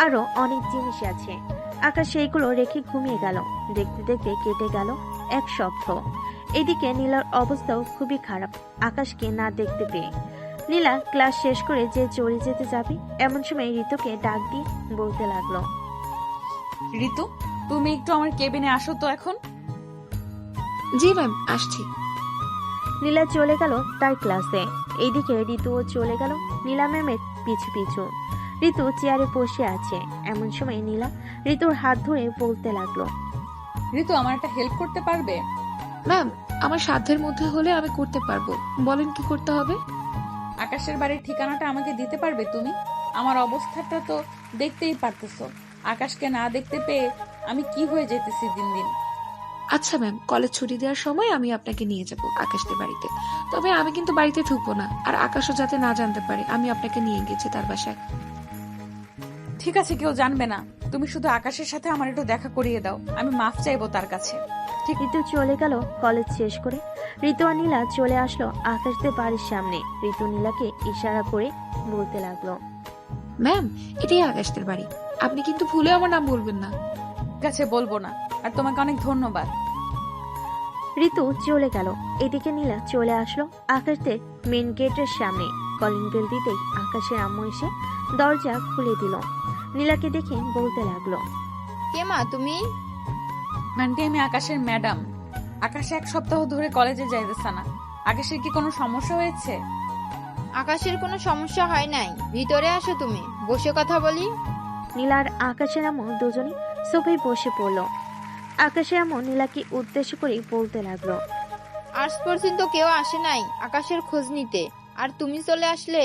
Speaker 1: আরো অনেক জিনিস আছে। আকাশ সেইগুলো রেখে ঘুমিয়ে গেল। দেখতে দেখতে কেটে গেল 1 সপ্তাহ। এদিকে নীলার অবস্থাও খুবই খারাপ আকাশকে না দেখতে পেয়ে। নীলা ক্লাস শেষ করে যে চলে যেতে যাবে, এমন সময় ঋতুকে ডাক দিয়ে বলতে লাগলো,
Speaker 3: ঋতু, তুমি একটু আমার কেবিনে আসো তো এখন।
Speaker 5: জি ম্যাম, আসছি।
Speaker 1: নীলা চলে গেল তার ক্লাসে। এইদিকে ঋতুও চলে গেল নীলা ম্যামের পিছু পিছু। ঋতু চেয়ারে বসে আছে। এমন সময় নীলা ঋতুর হাত ধরে বলতে লাগলো,
Speaker 3: ঋতু, আমার একটা হেল্প করতে পারবে?
Speaker 5: ম্যাম, আমার সাধ্যের মধ্যে হলে আমি করতে পারবো, বলেন কি করতে হবে?
Speaker 3: আকাশের বাড়ির ঠিকানাটা আমাকে দিতে পারবে তুমি? আমার অবস্থাটা তো দেখতেই পারতেছো, আকাশকে না দেখতে পেয়ে আমি কি হয়ে যেতেছি দিন দিন।
Speaker 5: আচ্ছা ম্যাম, কলেজ ছুটি দেওয়ার সময় আমি আপনাকে নিয়ে যাব আকাশের বাড়িতে। তবে আমি কিন্তু বাড়িতে ঢুকবো না, আর আকাশও যাতে না জানতে পারে আমি আপনাকে নিয়ে গেছি তার বাসায়।
Speaker 3: ঠিক আছে, কেউ জানবে না, তুমি শুধু আকাশের সাথে আমার একটু দেখা করিয়ে দাও, আমি মাফ চাইবো তার কাছে।
Speaker 1: ঋতু চলে গেল কলেজ শেষ করে। ঋতু আর নীলা চলে আসলো আকাশদের বাড়ির সামনে। ঋতু নীলাকে ইশারা করে বলতে লাগলো,
Speaker 5: ম্যাম, এটাই আকাশদের বাড়ি, আপনি কিন্তু ভুলে আমার নাম বলবেন না।
Speaker 3: ঠিক আছে, বলবো না, আর তোমাকে অনেক ধন্যবাদ।
Speaker 1: ঋতু চলে গেল। এদিকে নীলা চলে আসলো আকাশদের মেন গেটের সামনে। কলিং বেল দিতেই আকাশের আম্মু এসে দরজা খুলে দিল। নীলাকে দেখে বলতে লাগলো,
Speaker 8: কে মা তুমি?
Speaker 3: আন্টি, আমি আকাশের ম্যাডাম। আকাশ 1 সপ্তাহ ধরে কলেজে যাইতেছে না, আকাশের কি কোনো সমস্যা হয়েছে?
Speaker 8: আকাশের কোনো সমস্যা হয় নাই, ভিতরে আসো, তুমি বসে কথা বলি।
Speaker 1: নীলার আকাশের আম্মু দুজনে সোফায় বসে পড়লো। আকাশের আম্মু নীলাকে উদ্দেশ্য করে বলতে লাগলো,
Speaker 8: আজ পর্যন্ত কেউ আসে নাই আকাশের খোঁজ নিতে, আর তুমি চলে আসলে।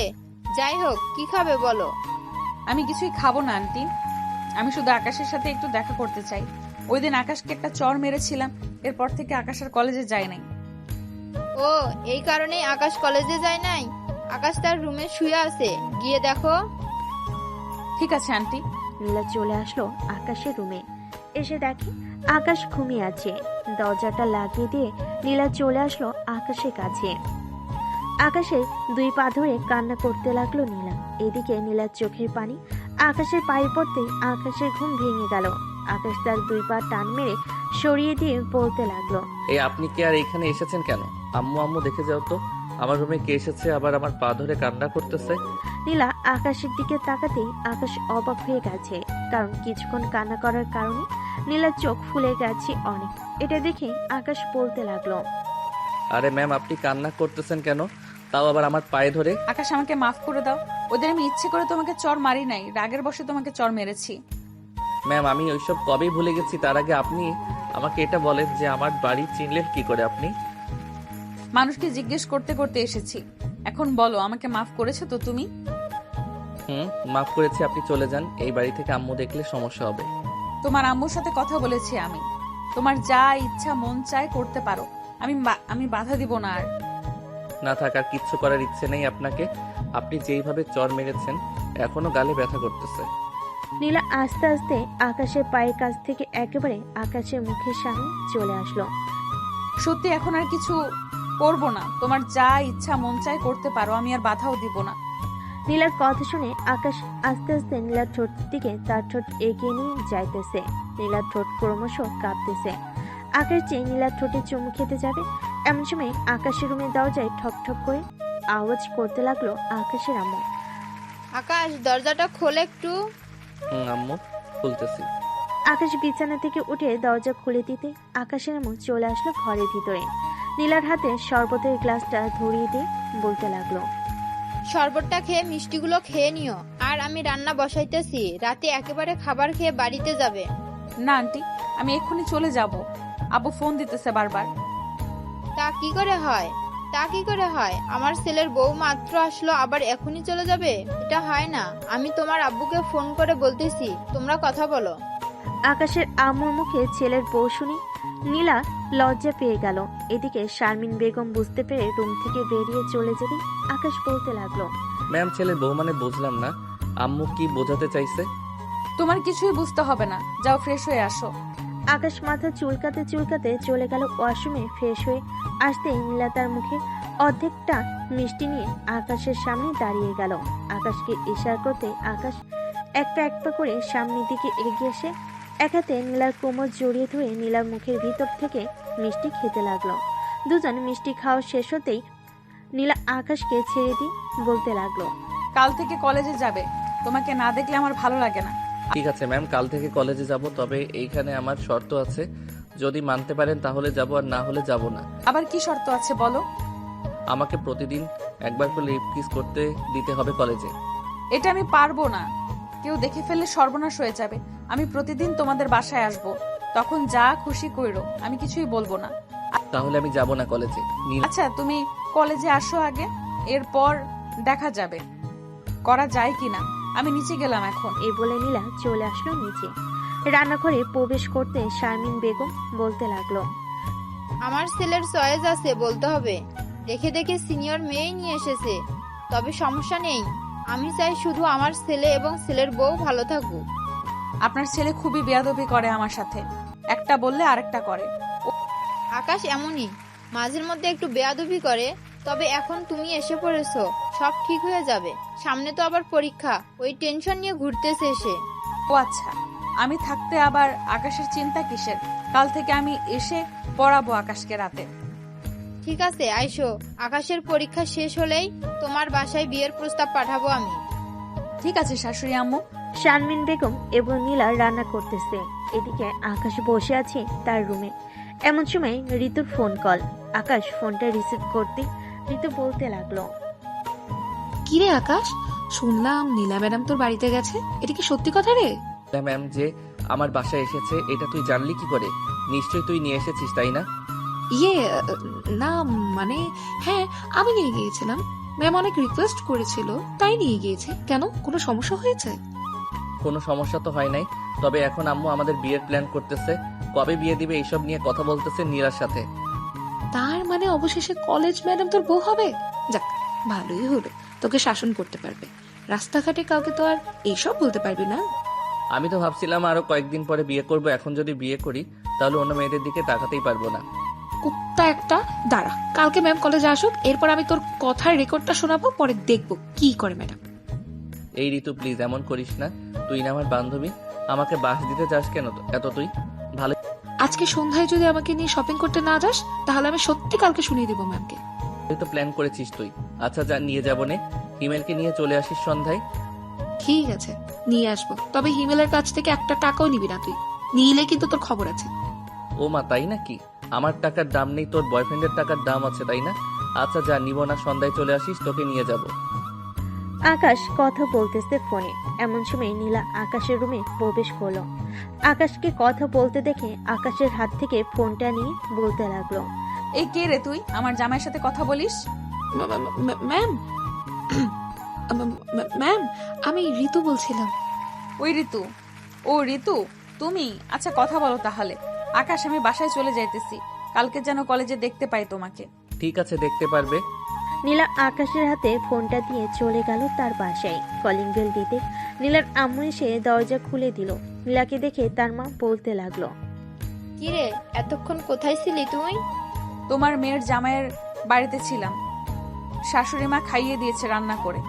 Speaker 8: যাই হোক, কি খাবে বলো?
Speaker 3: আমি কিছুই খাবো না আন্টি, আমি শুধু আকাশের সাথে একটু দেখা করতে চাই। ওই দিন আকাশকে একটা চর মেরেছিলাম, এরপর থেকে আকাশ আর কলেজে যায় নাই।
Speaker 8: ও, এই কারণেই আকাশ কলেজে যায় নাই? আকাশ তার রুমে শুয়ে আছে, গিয়ে দেখো।
Speaker 3: ঠিক আছে আন্টি।
Speaker 1: নীলা চলে আসলো আকাশের রুমে। এসে দেখে আকাশ ঘুমিয়ে আছে। দরজাটা লাগিয়ে দিয়ে নীলা চলে আসলো আকাশের কাছে। আকাশের 2 পা ধরে কান্না করতে লাগলো নীলা। এদিকে নীলার চোখের পানি আকাশের পায়ে পড়তেই আকাশের ঘুম ভেঙে গেল। আকাশ তার 2 পা টান মেরে সরিয়ে দিয়ে বলতে লাগলো,
Speaker 2: এই আপনি কি আর এখানে এসেছেন কেন? আম্মু আম্মু দেখে যাও তো, আমার রুমে কে এসেছে আবার আমার পা ধরে কান্না করতেছে।
Speaker 1: নীলা আকাশের দিকে তাকাতেই আকাশ অবাক হয়ে গেছে, কারণ কিছুক্ষণ কান্না করার কারণে নীলার চোখ ফুলে গেছে অনেক। এটা দেখে আকাশ বলতে লাগলো,
Speaker 2: আরে ম্যাম, আপনি কান্না করতেছেন কেন, তাও আবার আমার পায়ে ধরে?
Speaker 3: আকাশ, আমাকে মাফ করে দাও। ওদের আমি ইচ্ছে করে তোমাকে চর মারি নাই, রাগের বশে তোমাকে চর মেরেছি।
Speaker 2: ম্যাম, আমি ওইসব কবেই ভুলে গেছি। তার আগে আপনি আমাকে এটা বলেন যে আমার বাড়ি চিনলেন কি করে আপনি?
Speaker 3: মানুষকে জিজ্ঞেস করতে করতে এসেছি। এখন বলো, আমাকে মাফ করেছো তো তুমি?
Speaker 2: মাফ করেছি, আপনি চলে যান। এই বাড়ি থেকে আম্মু দেখলে সমস্যা হবে।
Speaker 3: তোমার আম্মুর সাথে কথা বলেছি আমি। তোমার যা ইচ্ছা মন চায় করতে পারো, আমি বাধা দিব না। আর
Speaker 2: না থাকার কিচ্ছু করার ইচ্ছে নেই আপনাকে। আপনি যেইভাবে চর মেরেছেন এখনো গালে ব্যথা করতেছে।
Speaker 1: নীলা আস্তে আস্তে আকাশের পায়ের কাছ থেকে একেবারে আকাশের মুখের সামনে চলে আসলো।
Speaker 3: সত্যি এখন আর কিছু করবো না। তোমার যা ইচ্ছা মন চায় করতে পারো, আমি আর বাধাও দিব না।
Speaker 1: নীলার কথা শুনে আকাশ আস্তে আস্তে নীলার ঠোঁট দিকে তার ঠোঁট এগিয়ে নিয়ে যাইতেছে। নীলার ঠোঁট ক্রমশ কাঁপতেছে। আকাশ চেয়ে নীলার ঠোঁটে চুমু খেতে যাবে, এমন সময় আকাশের রুমের দরজায় ঠক ঠক করে আওয়াজ করতে লাগলো আকাশের আম্মু।
Speaker 8: আকাশ, দরজাটা খোলে একটু।
Speaker 2: আম্মু, খুলতেছি।
Speaker 1: আকাশ বিছানা থেকে উঠে দরজা খুলে দিতে আকাশের আম্মু চলে আসলো ঘরের ভিতরে। নীলার হাতে শরবতের গ্লাসটা ধরিয়ে দিয়ে বলতে লাগলো,
Speaker 8: শরবতটা খেয়ে মিষ্টিগুলো খেয়ে নিও। আর আমি রান্না বসাইতেছি, রাতে একেবারে খাবার খেয়ে বাড়িতে যাবে।
Speaker 3: না আন্টি, আমি এক্ষুনি চলে যাব। আব্বু ফোন দিতেছে বারবার।
Speaker 8: তা কি করে হয়? আমার ছেলের বউ মাত্র আসলো, আবার এখনই চলে যাবে? এটা হয় না। আমি তোমার আব্বুকে ফোন করে বলতেছি, তোমরা কথা বলো।
Speaker 1: আকাশের আম্মুর মুখে ছেলের বউ শুনি নীলা লজ্জা পেয়ে গেল। এদিকে শারমিন বেগম বুঝতে পেরে রুম থেকে বেরিয়ে চলে যেতে আকাশ বলতে লাগলো,
Speaker 2: ম্যাম, ছেলের বউ মানে বুঝলাম না, আম্মু কি বোঝাতে চাইছে?
Speaker 3: তোমার কিছুই বুঝতে হবে না, যাও ফ্রেশ হয়ে আসো।
Speaker 1: আকাশ মাথা চুলকাতে চুলকাতে চলে গেল ওয়াশরুমে। ফ্রেশ হয়ে আসতেই নীলা তার মুখে অর্ধেকটা মিষ্টি নিয়ে আকাশের সামনে দাঁড়িয়ে গেল। আকাশকে ইশারা করতে আকাশ এক পা করে সামনের দিকে এগিয়ে এসে এক হাতে নীলার কোমর জড়িয়ে ধরে নীলার মুখের ভিতর থেকে মিষ্টি খেতে লাগলো। দুজন মিষ্টি খাওয়া শেষ হতেই নীলা আকাশকে ছেড়ে দিয়ে বলতে লাগলো,
Speaker 3: কাল থেকে কলেজে যাবে, তোমাকে না দেখলে আমার ভালো লাগে না।
Speaker 2: ঠিক আছে ম্যাম, কাল থেকে কলেজে যাব, তবে এইখানে আমার শর্ত আছে। যদি মানতে পারেন তাহলে যাব, আর না হলে যাব না।
Speaker 3: আবার কি শর্ত আছে বলো?
Speaker 2: আমাকে প্রতিদিন একবার করে লিপ কিস করতে দিতে হবে কলেজে।
Speaker 3: এটা আমি পারবো না, কেউ দেখে ফেললে সর্বনাশ হয়ে যাবে। আমি প্রতিদিন তোমাদের বাসায় আসব, তখন যা খুশি কইরো, আমি কিছুই বলবো না।
Speaker 2: তাহলে আমি যাব না কলেজে।
Speaker 3: আচ্ছা, তুমি কলেজে আসো আগে, এরপর দেখা যাবে করা যায় কিনা। আমি নিচে গেলাম এখন।
Speaker 1: এই বলে নীলা চলে আসলো নিচে। রান্নাঘরে প্রবেশ করতে শারমিন বেগম বলতে লাগলো,
Speaker 8: আমার ছেলের চয়েস আছে বলতে হবে। দেখে দেখে সিনিয়র মেয়েই নিয়ে এসেছে, তবে সমস্যা নেই। আমি চাই শুধু আমার ছেলে এবং ছেলের বউ ভালো থাকুক।
Speaker 3: আপনার ছেলে খুবই বেয়াদবি করে আমার সাথে, একটা বললে আরেকটা করে।
Speaker 8: আকাশ এমনই, মাঝের মধ্যে একটু বেয়াদবি করে, তবে এখন তুমি এসে পড়েছো, সব ঠিক হয়ে যাবে। সামনে তো আবার পরীক্ষা, ওই টেনশন নিয়ে ঘুরতেছে সে।
Speaker 3: ও আচ্ছা, আমি থাকতে আবার আকাশের চিন্তা কিসের? কাল থেকে আমি এসে পড়াবো আকাশকে রাতে।
Speaker 8: ঠিক আছে, আইসো। আকাশের পরীক্ষা শেষ হলেই তোমার বাসায় বিয়ের প্রস্তাব পাঠাবো আমি।
Speaker 3: ঠিক আছে শাশুড়ি আম্মু।
Speaker 1: শারমিন বেগম এবং নীলা রান্না করতেছে, এদিকে আকাশ বসে আছে তার রুমে। এমন সময় ঋতুর ফোন কল। আকাশ ফোনটা রিসিভ করতে ঋতু বলতে লাগলো,
Speaker 5: কিরে আকাশ, শুনলাম নীলা ম্যাডাম তোর বাড়িতে গেছে, এটা কি সত্যি কথা রে?
Speaker 2: ম্যাম, যে আমার বাসায় এসেছে এটা তুই জানলি কি করে? নিশ্চয়ই তুই নিয়ে এসেছিস, তাই না?
Speaker 5: ইয়ে না, মানে হ্যাঁ, আমি নিয়ে গিয়েছিলাম। ম্যাম অনেক রিকোয়েস্ট করেছিল, তাই নিয়ে গিয়েছি। কেন, কোনো সমস্যা হয়েছে?
Speaker 2: কোনো সমস্যা তো হয় নাই, তবে এখন আম্মু আমাদের বিয়ের প্ল্যান করতেছে। কবে বিয়ে দিবে এইসব নিয়ে কথা বলতেছে নীলার সাথে।
Speaker 5: তার মানে অবশেষে কলেজ ম্যাডাম তোর বউ হবে? যাক, ভালোই হলো, তোকে শাসন করতে পারবে। রাস্তাঘাটে কাউকে তো আর এইসব বলতে পারবি না।
Speaker 2: আমি তো ভাবছিলাম আরো কয়েকদিন পরে বিয়ে করব। এখন যদি বিয়ে করি তাহলে অন্য মেয়েদের দিকে তাকাতেই পারবো না।
Speaker 5: কুত্তা একটা, দাঁড়া, কালকে ম্যাম কলেজে আসুক, এরপর আমি তোর কথার রেকর্ডটা শোনাবো, পরে দেখবো কি করে ম্যাডাম।
Speaker 2: এই ঋতু, প্লিজ এমন করিস না। তুই না আমার বান্ধবী, আমাকে বাস দিতে চাস কেন এত? তুই ভালো
Speaker 5: আজকে সন্ধ্যায় যদি আমাকে নিয়ে শপিং করতে না যাস তাহলে আমি সত্যি কালকে শুনিয়ে দিব ম্যামকে।
Speaker 2: তুই তো প্ল্যান করেছিস তুই। আচ্ছা যা, নিয়ে যাবো নে। হিমেলকে নিয়ে চলে আসিস সন্ধ্যায়।
Speaker 5: ঠিক আছে, নিয়ে আসবো, তবে হিমেলের কাছ থেকে একটা টাকাও নিবি না তুই। নিলে কিন্তু তোর খবর আছে।
Speaker 2: ও মা, তাই নাকি? আমার টাকার দাম নেই, তোর বয়ফ্রেন্ডের টাকার দাম আছে, তাই না? আচ্ছা যা, নিব না, সন্ধ্যায় চলে আসিস, তোকে নিয়ে যাব।
Speaker 1: আকাশ কথা বলতেছে ফোনে। এমন সময় নীলা আকাশের রুমে প্রবেশ করলো। আকাশকে কথা বলতে দেখে আকাশের হাত থেকে ফোনটা নিয়ে বলতে লাগলো,
Speaker 3: এই কে রে তুই? আমার জামাইয়ের সাথে কথা বলিস?
Speaker 5: ম্যাম, ম্যাম, আমি ঋতু বলছিলাম।
Speaker 3: ওই ঋতু? ও ঋতু, তুমি? আচ্ছা কথা বলো তাহলে। আকাশ, আমি বাসায় চলে যাইতেছি, কালকে যেন কলেজে দেখতে পাই তোমাকে।
Speaker 2: ঠিক আছে, দেখতে পারবে।
Speaker 1: নীলা আকাশের হাতে ফোনটা দিয়ে চলে গেল তার বাসায়। কলিং বেল দিতে নীলার আম্মু এসে দরজা খুলে দিল। নীলাকে দেখে তার মা বলতে লাগলো,
Speaker 8: কিরে, এতক্ষণ কোথায় ছিলি তুই?
Speaker 3: তোমার মেয়ের জামাইয়ের বাড়িতে ছিলাম, শাশুড়ি মা খাইয়ে দিয়েছে রান্না করে।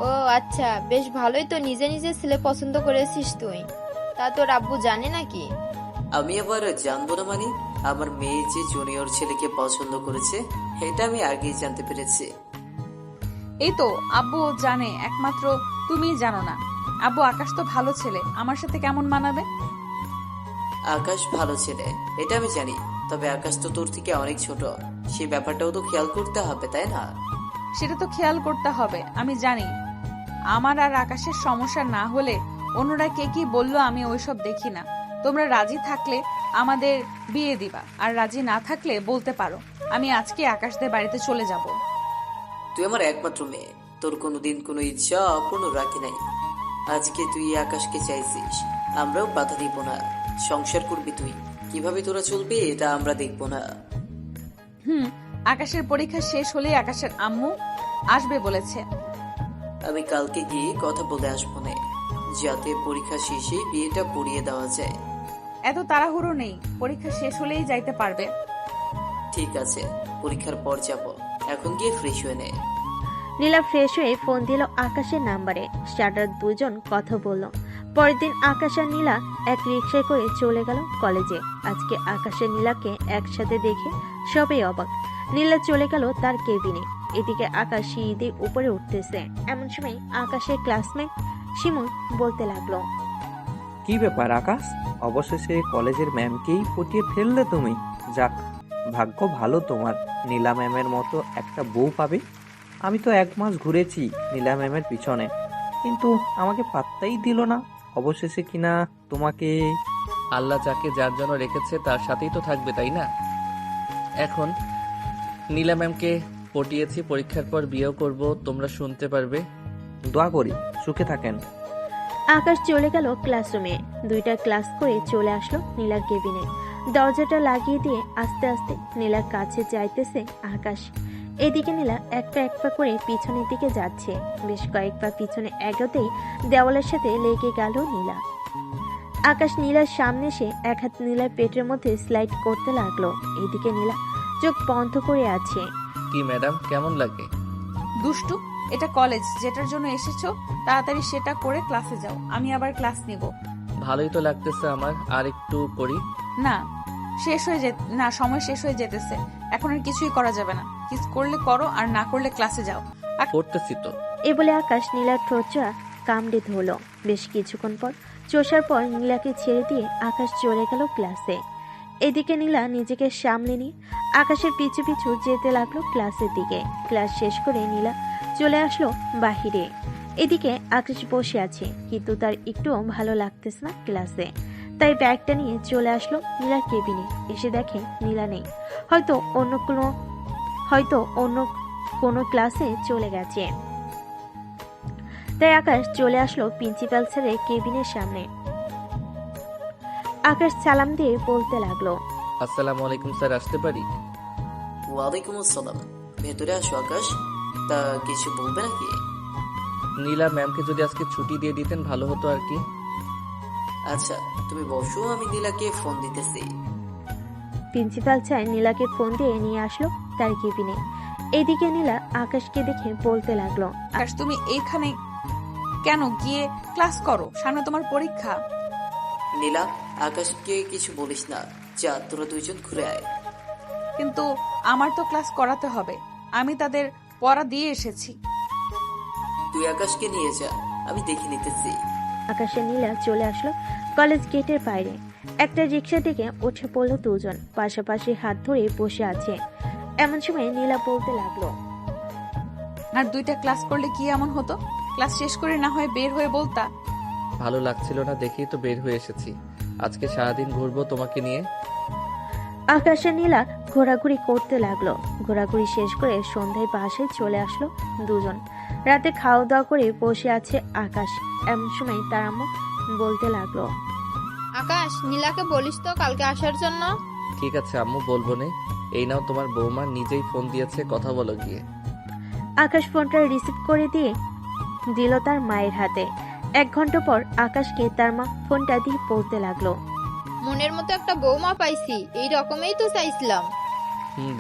Speaker 8: ও আচ্ছা, বেশ ভালোই তো, নিজে নিজে ছেলে পছন্দ করেছিস তুই। তা তোর আব্বু জানে নাকি?
Speaker 7: আমি আবার জানবো না মানে? আমার মেয়ে যে জুনিয়র ছেলেকে পছন্দ করেছে এটা আমি আগেই জানতে পেরেছি।
Speaker 3: এই তো আব্বু জানে, একমাত্র তুমিই জানো না। আব্বু, আকাশ তো ভালো ছেলে, আমার সাথে কেমন মানাবে?
Speaker 7: আকাশ ভালো ছেলে এটা আমি জানি, তবে আকাশ তো তোর থেকে অনেক ছোট, সেই ব্যাপারটাও তো খেয়াল করতে হবে, তাই না?
Speaker 3: সেটা তো খেয়াল করতে হবে, আমি জানি। আমার আর আকাশের সমস্যা না হলে অন্যরা কে কি বললো আমি ওইসব দেখি না। তোমরা রাজি থাকলে আমাদের বিয়ে দিবা, আর রাজি না থাকলে বলতে পারো, আমি আজকে আকাশদের বাড়িতে চলে যাব।
Speaker 7: তুই আমার একমাত্র মেয়ে, তোর কোনোদিন কোনো ইচ্ছা অপূর্ণ রাখি নাই। আজকে তুই আকাশকে চাইছিস, আমরাও বাধা দিব না। সংসার করবি তুই, কিভাবে তোরা চলবি এটা আমরা দেখবো না।
Speaker 3: আকাশের পরীক্ষা শেষ হলেই আকাশের আম্মু আসবে বলেছে।
Speaker 7: আমি কালকে গিয়ে কথা বলে আসবো না, যাতে পরীক্ষা শেষে বিয়েটা পড়িয়ে দেওয়া যায়।
Speaker 3: এত তাড়াহুড়ো নেই, পরীক্ষা শেষ হলেই যাইতে পারবে।
Speaker 7: ঠিক আছে, পরীক্ষার পর যাব, এখন গিয়ে ফ্রেশ হয়ে নে।
Speaker 1: নীলা ফ্রেশ হয়ে ফোন দিল আকাশের নাম্বারে। স্টার্টার দুজন কথা বলল। পরের দিন আকাশ আর নীলা এক রিক্সায় করে চলে গেল কলেজে। আজকে আকাশ আর নীলাকে একসাথে দেখে সবাই অবাক। নীলা চলে গেল তার কেবিনে। এদিকে আকাশ সিঁড়ি দিয়ে উপরে উঠতেছে। এমন সময় আকাশের ক্লাসমেট শিমুল বলতে লাগলো,
Speaker 12: কি ব্যাপার আকাশ, অবশেষে কলেজের ম্যামকেই পটিয়ে ফেললে তুমি। যাক, ভাগ্য ভালো তোমার, নীলা ম্যামের মতো একটা বউ পাবে। আমি তো 1 মাস ঘুরেছি নীলা ম্যামের পিছনে, কিন্তু আমাকে পাত্তাই দিল না। অবশেষে কিনা তোমাকে।
Speaker 2: আল্লাহ যাকে যার জন্য রেখেছে তার সাথেই তো থাকবে, তাই না? এখন নীলা ম্যামকে পটিয়েছি, পরীক্ষার পর বিয়েও করব, তোমরা শুনতে পারবে।
Speaker 12: দোয়া করি সুখে থাকেন।
Speaker 1: আকাশ চলে গেল ক্লাসরুমে। 2টা ক্লাস করে চলে আসলো নীলার কেবিনে। দরজাটা লাগিয়ে দিয়ে আস্তে আস্তে নীলার কাছে যাইতেছে আকাশ। এদিকে নীলা এক পা করে পিছনের দিকে যাচ্ছে। বেশ কয়েক পা পিছনে এগোতেই দেওয়ালের সাথে লেগে গেল নীলা। আকাশ নীলার সামনে এসে এক হাত নীলার পেটের মধ্যে স্লাইড করতে লাগলো। এদিকে নীলা চোখ বন্ধ করে আছে।
Speaker 2: কি ম্যাডাম, কেমন লাগে?
Speaker 3: দুষ্টু, এটা কলেজ, যেটার জন্য এসেছো তাড়াতাড়ি সেটা করে ক্লাসে যাও, আমি আবার ক্লাস নিব।
Speaker 2: ভালোই তো লাগতেছে আমার, আর একটু করি।
Speaker 3: না, সময় শেষ হয়ে যেতেছে, এখন আর কিছুই করা যাবে না। কিস করলে করো, আর না করলে ক্লাসে যাও।
Speaker 2: করতেছি তো।
Speaker 1: এ বলে আকাশ নীলার ঠোঁটটা কামড়ে ধরলো। বেশ কিছুক্ষণ পর চোষার পর নীলাকে ছেড়ে দিয়ে আকাশ চলে গেল ক্লাসে। এদিকে নীলা নিজেকে সামলে নিয়ে আকাশের পিছু পিছু যেতে লাগলো ক্লাসের দিকে। ক্লাস শেষ করে নীলা চলে আসলো বাহিরে। এদিকে আকাশ বসে আছে, কিন্তু তার একটুও ভালো লাগতেছে না ক্লাসে। তাই ব্যাগটা নিয়ে চলে আসলো নীলার কেবিনে। এসে দেখে নীলা নেই, হয়তো অন্য কোনো ক্লাসে চলে গেছে। তাই আকাশ চলে আসলো প্রিন্সিপাল স্যারের কেবিনের সামনে। আকাশ সালাম দিয়ে বলতে লাগলো,
Speaker 2: আসসালামু আলাইকুম স্যার, আসতে পারি?
Speaker 7: ওয়ালাইকুম আসসালাম, ভেতরে আসো আকাশ। তা কিছু বলবে নাকি?
Speaker 2: নীলা ম্যামকে যদি আজকে ছুটি দিয়ে দিতেন ভালো হতো আর কি।
Speaker 7: আচ্ছা তুমি বসো, আমি নীলাকে ফোন দিতেছি।
Speaker 1: প্রিন্সিপাল স্যার নীলাকে ফোন দিয়ে নিয়ে আসলো তার কেবিনে। এদিকে নীলা আকাশকে দেখে বলতে লাগলো,
Speaker 3: আকাশ, তুমি এইখানে কেন? গিয়ে ক্লাস করো, সামনে তোমার পরীক্ষা।
Speaker 7: নীলা, আকাশকে কিছু বলিস না, যা তোরা দুইজন ঘুরে আয়।
Speaker 3: কিন্তু আমার তো ক্লাস করাতে হবে, আমি তাদের পড়া দিয়ে এসেছি।
Speaker 7: তুই আকাশকে নিয়ে যা, আমি দেখে নিতেছি।
Speaker 1: আকাশ আর নীলা চলে আসলো কলেজ গেটের বাইরে। একটা রিক্সা থেকে উঠে পড়লো দুজন, পাশাপাশি হাত ধরে বসে আছে। এমন সময় নীলা বলতে লাগলো,
Speaker 3: আর 2টা ক্লাস করলে কি এমন হতো? ক্লাস শেষ করে না হয় বের হয়ে বলতা।
Speaker 2: ভালো লাগছিল না দেখেই তো বের হয়ে এসেছি। আজকে সারাদিন ঘুরবো তোমাকে নিয়ে।
Speaker 1: আকাশ আর নীলা ঘোরাঘুরি করতে লাগলো। ঘোরাঘুরি শেষ করে সন্ধ্যায় বাসায় চলে আসলো দুজন। রাতে খাওয়া দাওয়া করে বসে আছে আকাশ। এমন সময় তার আম্মু বলতে লাগলো,
Speaker 8: আকাশ, নীলাকে বলিস তো কালকে আসার জন্য।
Speaker 2: ঠিক আছে আম্মু, বলবো নে। এই নাও তোমার বৌমা নিজেই ফোন দিয়েছে, কথা বলো গিয়ে।
Speaker 1: আকাশ ফোনটা রিসিভ করে দিয়ে দিল তার মায়ের হাতে। 1 ঘন্টা পর আকাশকে তার মা ফোনটা দিয়ে বলতে লাগলো,
Speaker 8: মনের মতো একটা বৌমা পাইছি, এই রকমই তো চাইছিলাম।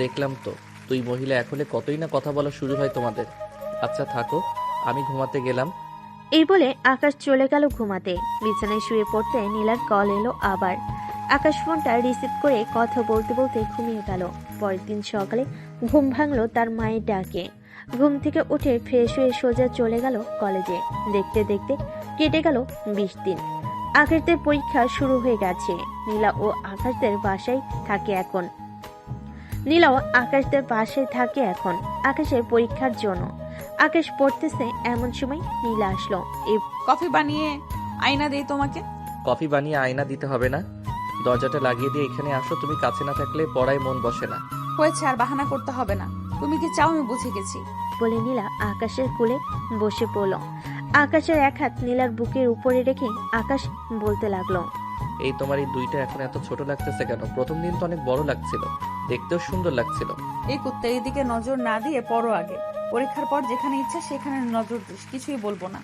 Speaker 2: দেখলাম তো, তুই মহিলা এখলে কতই না কথা বলা শুরু হয় তোমাদের। আচ্ছা থাকো, আমি ঘুমাতে গেলাম।
Speaker 1: এই বলে আকাশ চলে গেল ঘুমাতে। বিছানায় শুয়ে পড়তে নীলার কল এলো আবার। আকাশ ফোনটা রিসিভ করে কথা বলতে বলতে ঘুমিয়ে গেল। পরের দিন সকালে ঘুম ভাঙলো তার মায়ের ডাকে। ঘুম থেকে উঠে ফ্রেশ হয়ে সোজা চলে গেল কলেজে। দেখতে দেখতে কেটে গেল 20 দিন। আকাশদের পরীক্ষা শুরু হয়ে গেছে। নীলা ও আকাশদের বাসায় থাকে এখন। নীলাও আকাশদের বাসায় থাকে এখন আকাশের পরীক্ষার জন্য। আকাশ পড়তেছে, এমন সময় নীলা আসলো। এই
Speaker 3: কফি বানিয়ে আয়না দেই তোমাকে।
Speaker 2: কফি বানিয়ে আয়না দিতে হবে না, দরজাটা লাগিয়ে দিয়ে এখানে আসো। তুমি কাছে না থাকলে পড়ায় মন বসে না।
Speaker 3: হয়েছে, আর বাহানা করতে হবে না। তুমি কি চাও আমি বুঝে গেছি।
Speaker 1: বলে নীলা আকাশের কোলে বসে পড়ল। আকাশের এক হাত নীলার বুকের উপরে রেখে আকাশ বলতে লাগলো,
Speaker 2: এই তোমার এই দুইটা এখন এত ছোট লাগতেছে কেন? প্রথম দিন তো অনেক বড় লাগছিল, দেখতেও সুন্দর লাগছিল।
Speaker 3: এই কুত্তা, এইদিকে নজর না দিয়ে পড়ো আগে। পরীক্ষার পর যেখানে ইচ্ছা সেখানে নজর দিস, কিছুই বলবো না।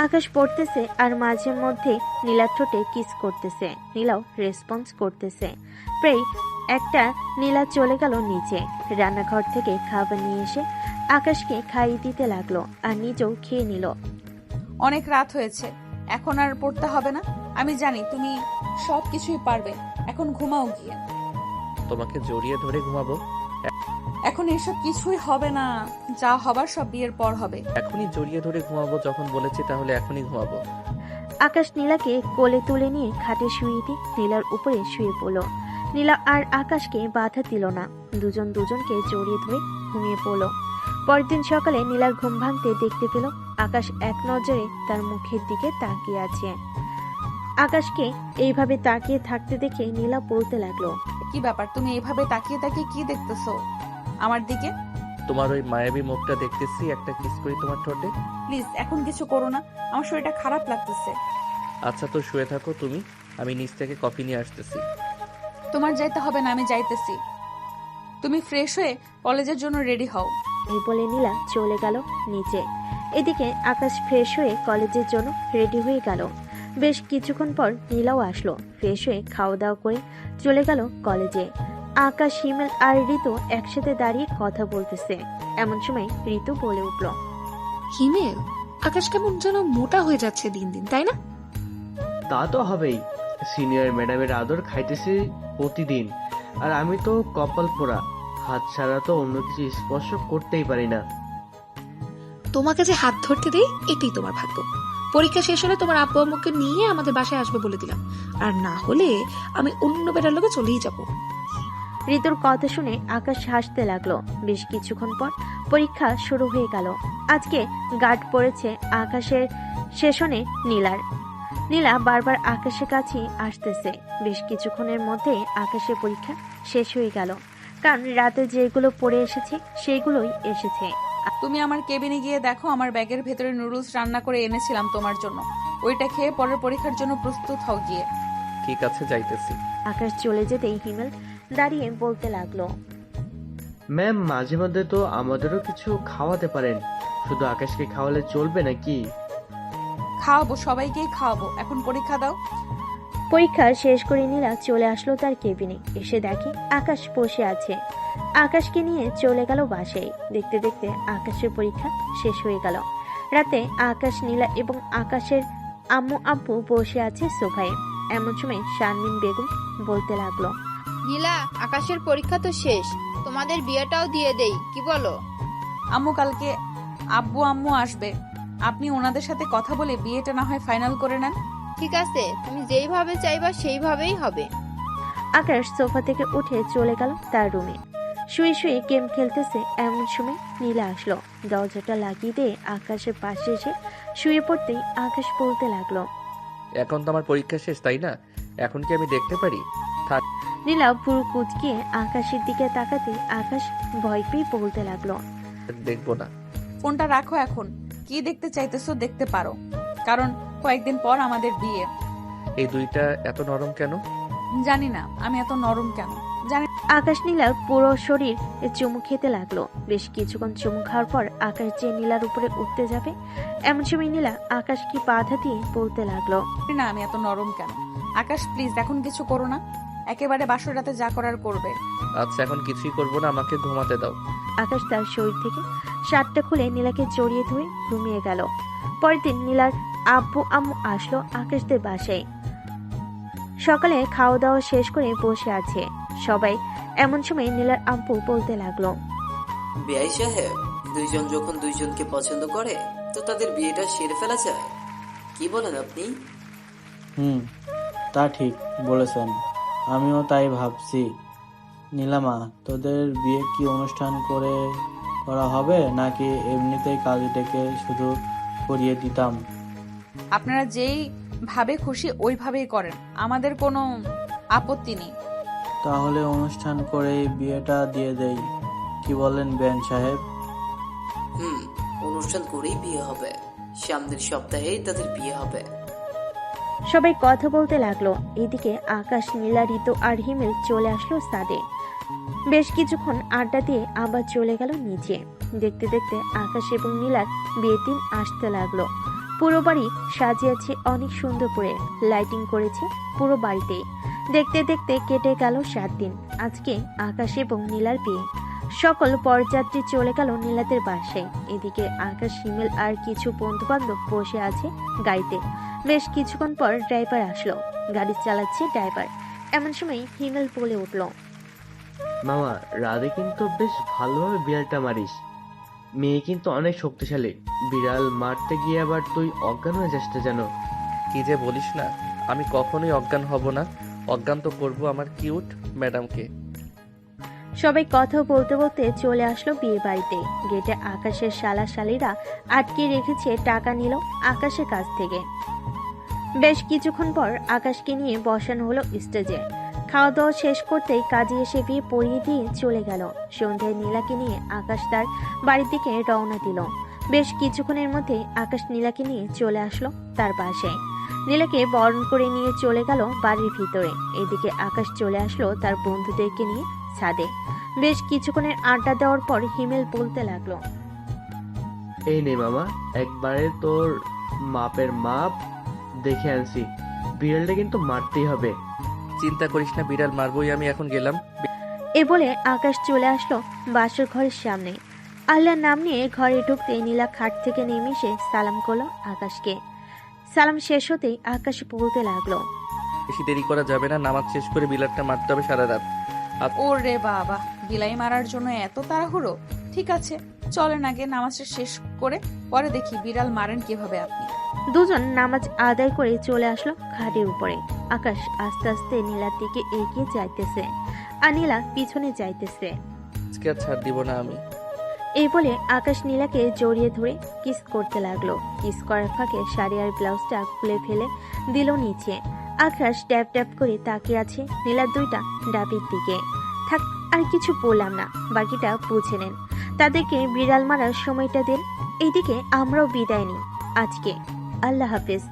Speaker 1: আকাশ পড়তেছে আর মাঝে মধ্যে নীলার ঠোঁটে কিস করতেছে। নীলাও রেসপন্স করতেছে। প্রায় একটা নীলা চলে গেল নিচে। রান্নাঘর থেকে খাবার নিয়ে এসে আকাশকে খাইয়ে দিতে লাগলো আর নিজেও খেয়ে নিল।
Speaker 3: অনেক রাত হয়েছে, এখন আর পড়তে হবে না। আমি জানি তুমি সব কিছুই পারবে, এখন ঘুমাও গিয়ে।
Speaker 2: তোমাকে জড়িয়ে ধরে ঘুমাবো?
Speaker 3: এখন এসব কিছুই হবে না, যা হবার সব বিয়ের পর হবে।
Speaker 2: এখনই জড়িয়ে ধরে ঘুমাবো যখন বলেছি, তাহলে এখনই ঘুমাবো।
Speaker 1: আকাশ নীলাকে কোলে তুলে নিয়ে খাটে শুয়ে দিয়ে নীলার উপরে শুয়ে পড়ল। নীলা আর আকাশকে বাধা দিল না, দুজন দুজনকে জড়িয়ে ধরে ঘুমিয়ে পড়ল। পরের দিন সকালে নীলার ঘুম ভাঙতে দেখতে পেল আকাশ এক নজরে তার মুখের দিকে তাকিয়ে আছে। আকাশকে এইভাবে তাকিয়ে থাকতে দেখে নীলা বলতে লাগলো,
Speaker 3: কি ব্যাপার, তুমি এইভাবে তাকিয়ে তাকিয়ে কি দেখতেছো আমার দিকে?
Speaker 2: তোমার ওই মায়াবী মুখটা দেখতেছি, একটা কিস করি তোমার ঠোঁটে।
Speaker 3: প্লিজ এখন কিছু করো না, আমার শরীরটা খারাপ লাগতেছে।
Speaker 2: আচ্ছা তো শুয়ে থাকো তুমি, আমি নিচ থেকে কফি নিয়ে আসতেছি।
Speaker 3: তোমার যাইতে হবে না, আমি যাইতেছি। তুমি ফ্রেশ হয়ে কলেজের জন্য রেডি হও।
Speaker 1: এই বলে নীলা চলে গেল নিচে। এদিকে আকাশ ফ্রেশ হয়ে কলেজের জন্য রেডি হয়ে গেল। বেশ কিছুক্ষণ পর নীলাও আসলো। ফ্রেশ হয়ে খাওয়া দাওয়া করে চলে গেল কলেজে। আকাশ, হিমেল আর ঋতু একসাথে দাঁড়িয়ে কথা বলতেছে। এমন সময় ঋতু বলে উঠল,
Speaker 5: হিমেল, আকাশ কেমন যেন মোটা হয়ে যাচ্ছে দিন দিন, তাই না?
Speaker 4: তা তো হবেই, সিনিয়র ম্যাডামের আদর খাইতেছি প্রতিদিন, আর আমি তো কপাল পোড়া, হাত ছাড়া তো অন্য কিছু স্পর্শ করতেই পারি না।
Speaker 5: তোমাকে যে হাত ধরতে দেই এটাই তোমার ভাগ্য। পরীক্ষা শেষ হলে তোমার আব্বু আম্মুকে নিয়ে আমাদের বাসায় আসবে বলে দিলাম, আর না হলে আমি অন্য বেটার লোকে চলেই যাব।
Speaker 1: ঋতুর কথা শুনে আকাশ হাসতে লাগলো। বেশ কিছুক্ষণ পর পরীক্ষা শুরু হয়ে গেল। আজকে গার্ড পড়েছে আকাশের সেশনে নীলার। নীলা বারবার আকাশের কাছে আসতেছে। বেশ কিছুক্ষণের মধ্যে আকাশের পরীক্ষা শেষ হয়ে গেল, কারণ রাতে যেগুলো পড়ে এসেছে সেগুলোই এসেছে।
Speaker 3: তুমি আমার কেবিনে গিয়ে দেখো, আমার ব্যাগের ভেতরে নুডলস রান্না করে এনেছিলাম তোমার জন্য। ওইটা খেয়ে পরের পরীক্ষার জন্য প্রস্তুত হও গিয়ে।
Speaker 2: ঠিক আছে, যাইতেছি।
Speaker 1: আকাশ চলে যেতেই হিমেল দাঁড়িয়ে বলতে লাগলো,
Speaker 4: ম্যাম মাঝে মধ্যে তো আমাদেরও কিছু খাওয়াতে পারেন, শুধু আকাশকে খাওয়ালে চলবে নাকি?
Speaker 3: খাওয়াবো, সবাইকেই খাওয়াবো, এখন পরীক্ষা দাও।
Speaker 1: পরীক্ষা শেষ করে নীলা চলে আসলো তার কেবিনে। এসে দেখে আকাশ বসে আছে। আকাশকে নিয়ে চলে গেল বাসায়। দেখতে দেখতে আকাশের পরীক্ষা শেষ হয়ে গেল। রাতে আকাশ, নীলা এবং আকাশের আম্মু আব্বু বসে আছে সোফায়। এমন সময় শারমিন বেগম বলতে লাগলো,
Speaker 8: নীলা, আকাশের পরীক্ষা তো শেষ, তোমাদের বিয়েটাও দিয়ে দেই, কি বলো?
Speaker 3: আম্মু কালকে আব্বু আম্মু আসবে, আপনি ওনাদের সাথে কথা বলে বিয়েটা না হয় ফাইনাল করে নেন।
Speaker 8: ঠিক আছে, তুমি যেইভাবে চাইবা সেইভাবেই হবে।
Speaker 1: আকাশ সোফা থেকে উঠে চলে গেল তার রুমে। শুয়ে শুয়ে গেম খেলতেছে এমন সময় নীলা আসলো। দরজাটা লাগিয়ে দিয়ে আকাশের পাশে এসে শুয়ে পড়তেই আকাশ বলতে লাগলো,
Speaker 2: এখন তো আমার পরীক্ষা শেষ, তাই না? এখন কি আমি দেখতে পারি?
Speaker 1: নীলা পুরো কুচকিয়ে আকাশের দিকে তাকাতে আকাশ ভয় পেয়ে বলতে লাগলো,
Speaker 2: দেখবো না।
Speaker 3: ফোনটা রাখো, এখন কি দেখতে চাইতেছো দেখতে পারো, কারণ কয়েকদিন পর আমাদের বিয়ে।
Speaker 2: এই দুইটা এত নরম কেন?
Speaker 3: জানি না আমি এত নরম কেন, জানি।
Speaker 1: আকাশ নীলার পুরো শরীর চুমু খেতে লাগলো। বেশ কিছুক্ষণ চুমু খাওয়ার পর আকাশ যে নীলার উপরে উঠতে যাবে এমন সময় নীলা আকাশকে বাধা দিয়ে বলতে লাগলো,
Speaker 3: না আমি এত নরম কেন। আকাশ প্লিজ এখন কিছু করো না, একেবারে বাসর রাতে যা করার করবে।
Speaker 2: আচ্ছা, এখন কিছুই করবো না, আমাকে ঘুমাতে দাও।
Speaker 1: আকাশ তার শরীর থেকে শার্টটা খুলে নীলাকে জড়িয়ে ধরে ঘুমিয়ে গেল। পরের দিন নীলার আব্বু আম্মু আসলো আকাশদের বাসায়। সকালে খাওয়া দাওয়া শেষ করে বসে আছে সবাই। এমন সময় নীলার আব্বু বলতে লাগলো,
Speaker 7: বিআই সাহেব, দুইজন যখন দুইজনকে পছন্দ করে তো তাদের বিয়েটা সেরে ফেলা যায়, কি বলেন আপনি?
Speaker 11: তা ঠিক বলেছেন, আমিও তাই ভাবছি। নীলামা, তোদের বিয়ে কি অনুষ্ঠান করে করা হবে নাকি এমনিতেই কাজ ডেকে শুধু করিয়ে দিতাম?
Speaker 3: আপনারা যেই ভাবে খুশি ওইভাবেই করেন, আমাদের কোনো আপত্তি নেই।
Speaker 11: তাহলে অনুষ্ঠান করেই বিয়েটা দিয়ে দেই, কি বলেন বেন সাহেব?
Speaker 7: অনুষ্ঠান করেই বিয়ে হবে, সামনের সপ্তাহেই তাদের বিয়ে হবে।
Speaker 1: সবাই কথা বলতে লাগলো। এদিকে আকাশ, নীলা, ঋতু আর হিমেল চলে আসলো ছাদে। বেশ কিছুক্ষণ আড্ডা দিয়ে আবার চলে গেল নিচে। দেখতে দেখতে আকাশ এবং নীলার বিয়ের দিন আসতে লাগলো। পুরো বাড়ি সাজিয়েছে অনেক সুন্দর করে, লাইটিং করেছে পুরো বাড়িতেই। দেখতে দেখতে কেটে গেল 7 দিন। আজকে আকাশ এবং নীলার বিয়ে। সকল পরযাত্রী চলে গেল নীলাদের বাসায়। এদিকে আকাশ, হিমেল আর কিছু বন্ধু বান্ধব বসে আছে গাড়িতে। বেশ কিছুক্ষণ পর ড্রাইভার আসলো। গাড়ি চালাচ্ছে ড্রাইভার। এমন সময় হিমেল বলে উঠল,
Speaker 4: মামা, রাধে কিন্তু বেশ ভালোভাবে বিড়ালটা মারিস। মেয়ে কিন্তু অনেক শক্তিশালী, বিড়াল মারতে গিয়ে আবার তুই অজ্ঞান হয়ে যাস যেন।
Speaker 2: কি যে বলিস না, আমি কখনোই অজ্ঞান হব না। অজ্ঞান তো করবো আমার কিউট ম্যাডামকে।
Speaker 1: সবাই কথা বলতে বলতে চলে আসলো বিয়ে বাড়িতে। গেটে আকাশের শালা শালিরা আটকে রেখেছে টাকা নিল আকাশের কাছ থেকে। বেশ কিছুক্ষণ পর আকাশকে নিয়ে বসানো হলো স্টেজে। খাওয়া দাওয়া শেষ করতেই কাজে এসে বিয়ে পড়িয়ে দিয়ে চলে গেল। সন্ধ্যায় নীলাকে নিয়ে আকাশ তার বাড়ির দিকে রওনা দিল। বেশ কিছুক্ষণের মধ্যে আকাশ নীলাকে নিয়ে চলে আসলো তার বাসায়। নীলাকে বরণ করে নিয়ে চলে গেল বাড়ির ভিতরে। এদিকে আকাশ চলে আসলো তার বন্ধুদেরকে নিয়ে ছাদে। বেশ কিছুক্ষণের আড্ডা দেওয়ার পর হিমেল বলতে লাগলো,
Speaker 4: এই নে মামা, একবারে তোর মাপের মাপ দেখে আনছি। বিড়ালটা কিন্তু মারতেই হবে।
Speaker 2: চিন্তা করিস না, বিড়াল মারবই আমি। এখন গেলাম।
Speaker 1: এ বলে আকাশ চলে আসলো বাসর ঘরের সামনে। আল্লাহর নাম নিয়ে ঘরে ঢুকতে নীলা খাট থেকে নেমে এসে সালাম করলো আকাশকে। সালাম শেষ হতেই আকাশ বলতে লাগলো,
Speaker 2: বেশি দেরি করা যাবে না, নামাজ শেষ করে বিড়ালটা মারতে হবে সারা রাত।
Speaker 3: ওরে বাবা, বিলাই মারার জন্য এত তাড়াহুড়ো? ঠিক আছে, চলেন আগে নামাজটা শেষ করে পরে দেখি বিড়াল মারেন কিভাবে আপনি।
Speaker 1: দুজন নামাজ আদায় করে চলে আসলো খাটের উপরে। আকাশ আস্তে আস্তে নীলার দিকে এগিয়ে যাইতেছে আর নীলা পিছনে যাইতেছে।
Speaker 2: আজকে আর ছাড় দিব না আমি।
Speaker 1: এই বলে আকাশ নীলাকে জড়িয়ে ধরে কিস করতে লাগলো। কিস করার ফাঁকে শাড়ি আর ব্লাউজটা খুলে ফেলে দিল নিচে। আকাশ ট্যাপ ট্যাপ করে তাকিয়ে আছে নীলার দুইটা ডাবের দিকে। থাক, আর কিছু বললাম না, বাকিটা বুঝে নেন। তাদেরকে বিড়াল মারার সময়টা দেন। এইদিকে আমরাও বিদায় নিই আজকে। আল্লাহ হাফেজ।